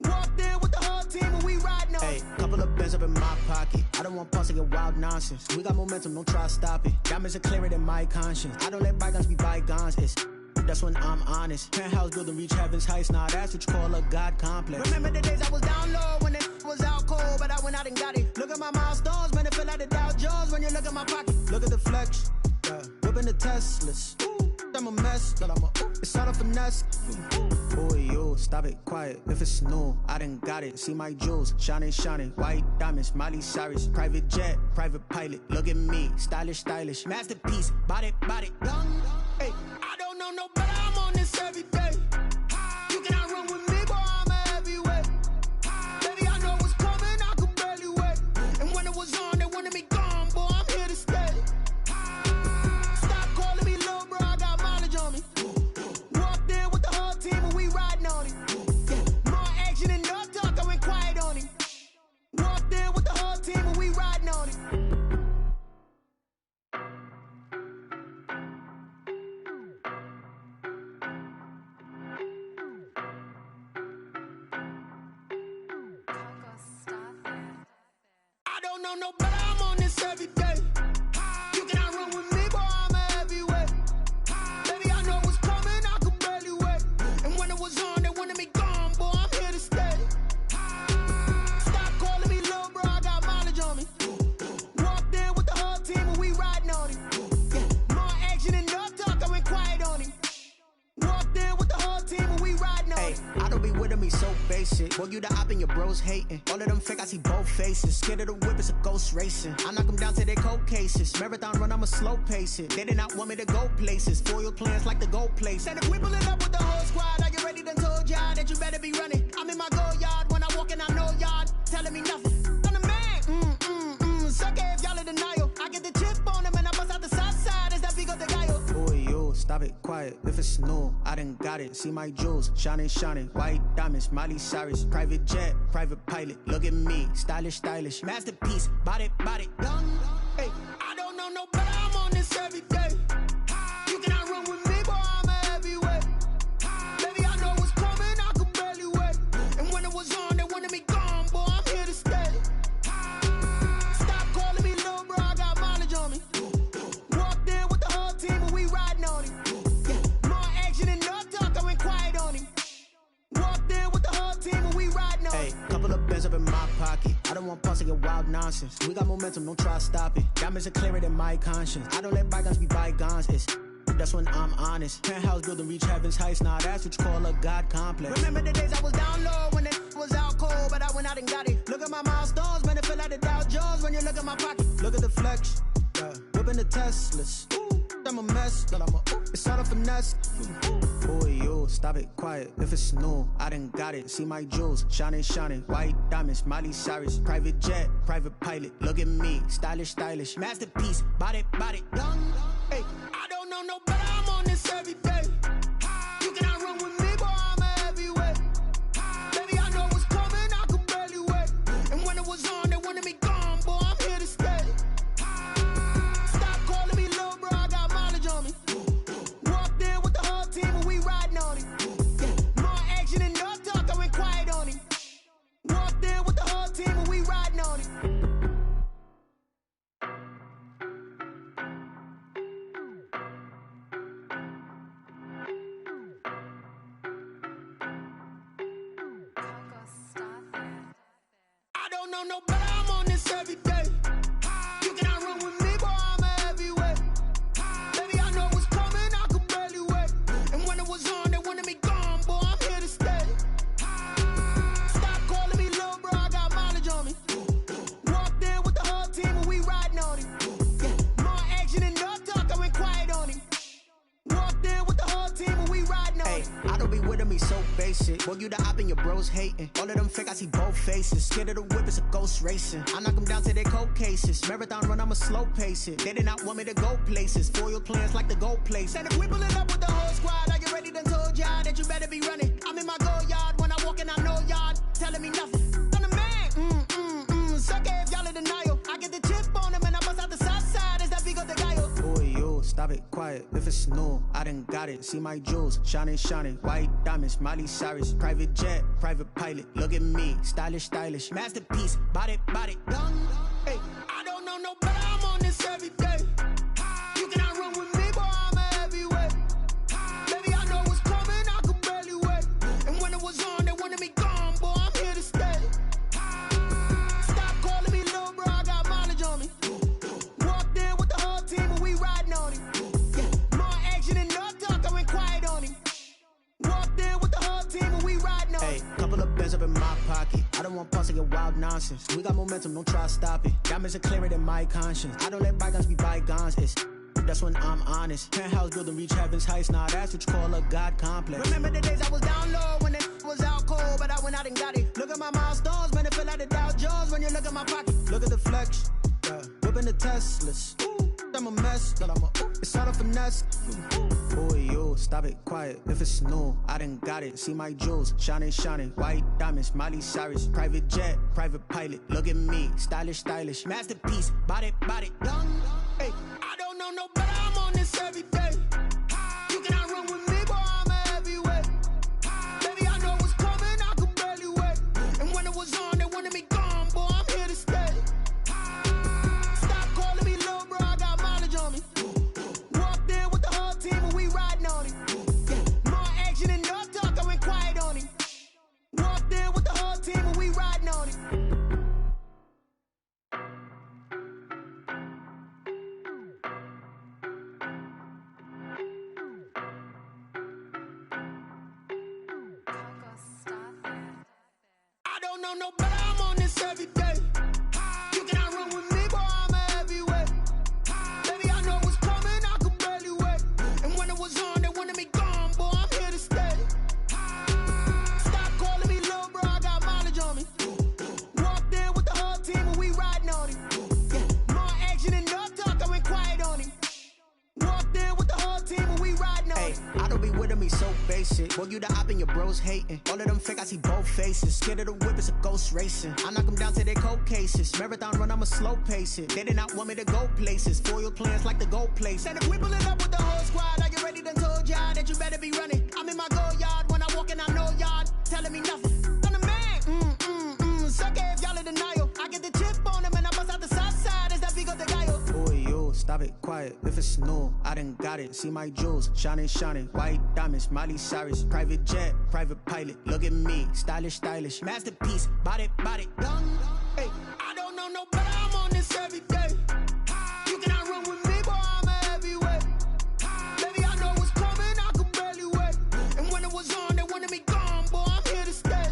Walked in with the whole team and we riding on. Hey, couple of bins up in my pocket. I don't want pulse to get wild nonsense. We got momentum, don't try to stop it. Diamonds are clearer than my conscience. I don't let bygones be bygones. That's when I'm honest. Penthouse building, reach heaven's heights. Nah, that's what you call a God complex. Remember the days I was down low when it was out cold, but I went out and got it. Look at my milestones, man, it feel like the Dow Jones when you look at my pocket. Look at the flex, yeah. Whipping the Teslas. I'm a mess, but it's all a finesse. Boy, yo, stop it, quiet. If it's new, I done got it. See my jewels, shining, white diamonds, Miley Cyrus, private jet, private pilot. Look at me, stylish, masterpiece, body, young. Hey, I don't know no better, I'm on this every day. You cannot run with me, boy, I'm a heavyweight. Baby, I know what's coming, I could barely wait. And when it was on, they wanted me gone, boy, I'm here to stay. Stop calling me little bro, I got mileage on me. Walked in with the whole team and we riding on him. Yeah, more action and no talk, I went quiet on him. Walked in with the whole team and we riding on him. I don't know no better, I'm on this every day. You cannot run with me, boy, I'm a heavyweight. Baby, I know what's coming, I could barely wait. And when it was on, they wanted me gone, boy, I'm here to stay. Stop calling me little bro, I got mileage on me. Walked in with the whole team and we riding on him. Yeah, more action and no talk, I went quiet on him. Walked in with the whole team and we riding on him. I don't be with me so basic. Boy, you the op and your bros hating. All of them fake, I see both faces. Scared of the whip, it's a ghost racing. I knock them down to their cold cases. Marathon run, I'ma slow pace it. They did not want me to go places. Foil plans like the gold place. And if we pulling up with the whole squad, I get ready done told y'all that you better be running. I'm in my go yard. When I walk in, I know y'all telling me nothing. I'm the man. Suck it if y'all in denial. I get the chip on them and I bust out the south side. Is that Vigo de Gallo? Boy, yo, stop it, quiet. If it's new, I done got it. See my jewels, shining, white diamonds, Miley Cyrus, private jet, private pilot. Look at me, stylish, masterpiece, body, young. Hey, I don't know no better, I'm on this every day. You cannot run with me, boy, I'm a heavyweight. Baby, I know what's coming, I could barely wait. And when it was on, they wanted me gone, boy, I'm here to stay. Stop calling me little bro, I got mileage on me. Walked in with the whole team and we riding on him. Yeah, more action and no talk, I went quiet on him. Walked in with the whole team and we riding on him. Hey, couple of bins up in my pocket. I don't want pulse to get wild nonsense. We got momentum, don't try to stop it. Diamonds are clearer than my conscience. I don't let bygones be bygones. That's when I'm honest. Penthouse building, reach heaven's heights. Nah, that's what you call a God complex. Remember the days I was down low when it was out cold, but I went out and got it. Look at my milestones, man, it feel like the Dow Jones when you look at my pocket. Look at the flex, yeah. Whipping the Teslas. I'm a mess, but it's all a finesse. Boy, yo, stop it, quiet. If it's new, I done got it. See my jewels, shining, white diamonds, Miley Cyrus, private jet, private pilot. Look at me, stylish, masterpiece, body, young. Hey, I don't know no better, I'm on this every day. You cannot run with me, boy, I'm a heavyweight. Baby, I know what's coming, I could barely wait. And when it was on, they wanted me gone, boy, I'm here to stay. know no better, I'm on this every day. You cannot run with me, boy, I'm a heavyweight. Baby, I know what's coming, I could barely wait. And when it was on, they wanted me gone, boy, I'm here to stay. Stop calling me little bro, I got mileage on me. Walked in with the whole team and we riding on him. Yeah, more action and no talk, I went quiet on him. Walked in with the whole team and we riding on him. I don't be with me so basic. Boy, you the op and your bros hating. All of them fake, I see both faces. Scared of the whip, it's a ghost racing. I knock them down to their cold cases. Marathon run, I'ma slow pace it. They did not want me to go places. Foil plans like the gold place. And if we pulling up with the whole squad, I get ready done told y'all that you better be running. I'm in my go yard. When I walk in, I know y'all telling me nothing. I'm the man. Suck it if y'all in denial. I get the chip on them and I bust out the south side. Is that Vigo de Gallo? Boy, yo, stop it, quiet. If it's new, I done got it. See my jewels, shining, shining. White diamonds, Miley Cyrus. Private jet, private pilot. Look at me, stylish, stylish. Masterpiece, body, done. Hey, I don't know no better, I'm on this every day. You cannot run with me, boy, I'm a heavyweight. Baby, I know what's coming, I could barely wait. And when it was on, they wanted me gone, boy, I'm here to stay. Stop calling me little bro, I got mileage on me. Walked in with the whole team and we riding on him. Yeah, more action and no talk, I went quiet on him. Walked in with the whole team and we riding on him. Hey, couple of bands up in my pocket. I don't want pause to get wild nonsense. We got momentum, don't try to stop it. Diamonds are clearer than my conscience. I don't let bygones be bygones. That's when I'm honest. Penthouse building, reach heaven's heights. Nah, that's what you call a God complex. Remember the days I was down low when it was out cold, but I went out and got it. Look at my milestones, man, it feel like the Dow Jones when you look at my pocket. Look at the flex, yeah. Whipping the Teslas. I'm a mess, but it's all a finesse. Boy, yo, stop it, quiet. If it's new, I done got it. See my jewels, shining, shining. White diamonds, Miley Cyrus. Private jet, private pilot. Look at me, stylish, stylish. Masterpiece, body, done. Hey, I don't know no better, I'm on this every day. You cannot run with me, boy, I'm a heavyweight. Baby, I know what's coming, I could barely wait. And when it was on, they wanted me gone, boy, I'm here to stay. Stop calling me little bro, I got mileage on me. Walked in with the whole team and we riding on him. Yeah, more action and no talk, I went quiet on him. Walked in with the whole team and we riding on him. I don't know no better, I'm on this every day. You cannot run with me, boy, I'm a heavyweight. Baby, I know what's coming, I could barely wait. And when it was on, they wanted me gone, boy, I'm here to stay. Stop calling me little bro, I got mileage on me. Walked in with the whole team and we riding on him. Yeah, more action and no talk, I went quiet on him. Walked in with the whole team and we riding on him. Hey, I don't be with me so basic. Boy, you the op and your bros hating. All of them fake, I see both faces. Scared of the whip, it's a ghost racing. I knock them down to their cold cases. Marathon run, I'ma slow pace it. They did not want me to go places. Foil plans like the gold place. And if we pulling up with the whole squad, I get ready done told y'all that you better be running. I'm in my go yard. When I walk in, I know y'all telling me nothing. I'm the man. Suck it if y'all in denial. I get the chip on them and I bust out the south side. Is that Vigo de Gallo? Boy, yo, stop it, quiet. If it's new, I done got it. See my jewels, shining, shining. White diamonds, Miley Cyrus. Private jet, private pilot. Look at me, stylish, stylish. Masterpiece, body, done. Hey, I don't know no better, I'm on this every day. You cannot run with me, boy, I'm a heavyweight. Baby, I know what's coming, I could barely wait. And when it was on, they wanted me gone, boy, I'm here to stay.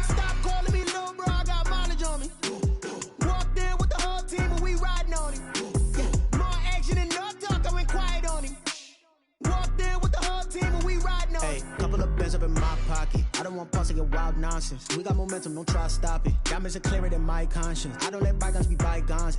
Stop calling me little bro, I got mileage on me. Walked in with the whole team and we riding on him. Yeah, more action and no talk, I went quiet on him. Walked in with the whole team and we riding on him. Hey, couple of bands up in my pocket. I don't want pause to get wild nonsense. We got momentum, don't try to stop it. Diamonds are clearer than my conscience. I don't let bygones be bygones.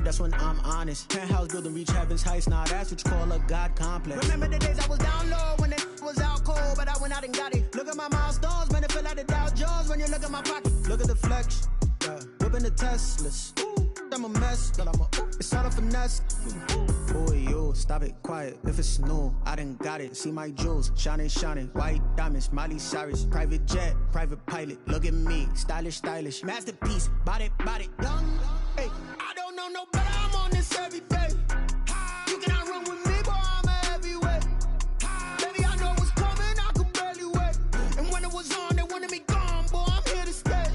That's when I'm honest. Penthouse building, reach heaven's heights. Nah, that's what you call a God complex. Remember the days I was down low when it was out cold, but I went out and got it. Look at my milestones, man, it feel like the Dow Jones when you look at my pocket. Look at the flex, yeah. Whipping the Teslas. I'm a mess, but it's all a finesse. Boy, yo, stop it, quiet. If it's new, I done got it. See my jewels, shining, shining. White diamonds, Miley Cyrus. Private jet, private pilot. Look at me, stylish, stylish. Masterpiece, body, done. Hey, I don't know no better, I'm on this every day. You cannot run with me, boy, I'm a heavyweight. Baby, I know what's coming, I could barely wait. And when it was on, they wanted me gone, boy, I'm here to stay.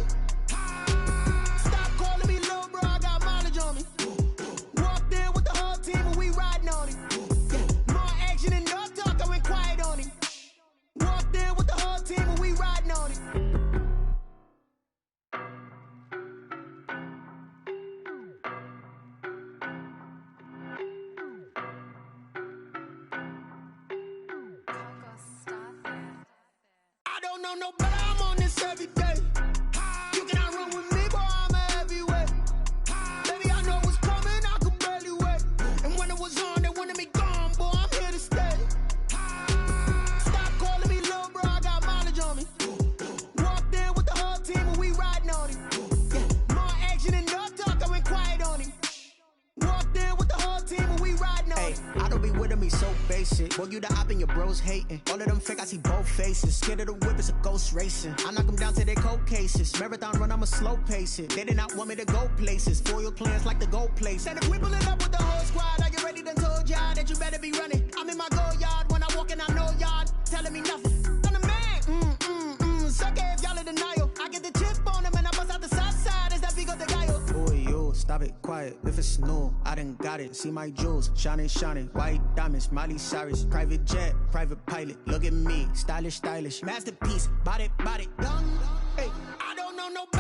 know no better, I'm on this every day. You cannot run with me, boy, I'm a heavyweight. Baby, I know what's coming, I could barely wait. And when it was on, they wanted me gone, boy, I'm here to stay. Stop calling me little bro, I got mileage on me. Walked in with the whole team and we riding on him. Yeah, more action and no talk, I went quiet on him. Walked in with the whole team and we riding on him. I don't be with him, he's so basic. Boy, you the op and your bros hating. All of them fake, I see both faces. Scared of the whip, it's a ghost racing. I knock them down to their cold cases. Marathon run, I'ma slow pace it. They did not want me to go places. Foil plans like the gold place. And if we pulling up with the whole squad, are you ready? Done told y'all that you better be running. I'm in my go yard. When I walk in, I know y'all telling me nothing. I'm the man. Suck it if y'all in denial. I get the chip on him and I bust out the south side. Is that Vigo de Gallo? Boy, yo, stop it, quiet. If it's new, I done got it. See my jewels, shining, shining. White diamonds, Miley Cyrus. Private jet, private pilot. Look at me, stylish, stylish. Masterpiece, body, done. Hey, I don't know nobody.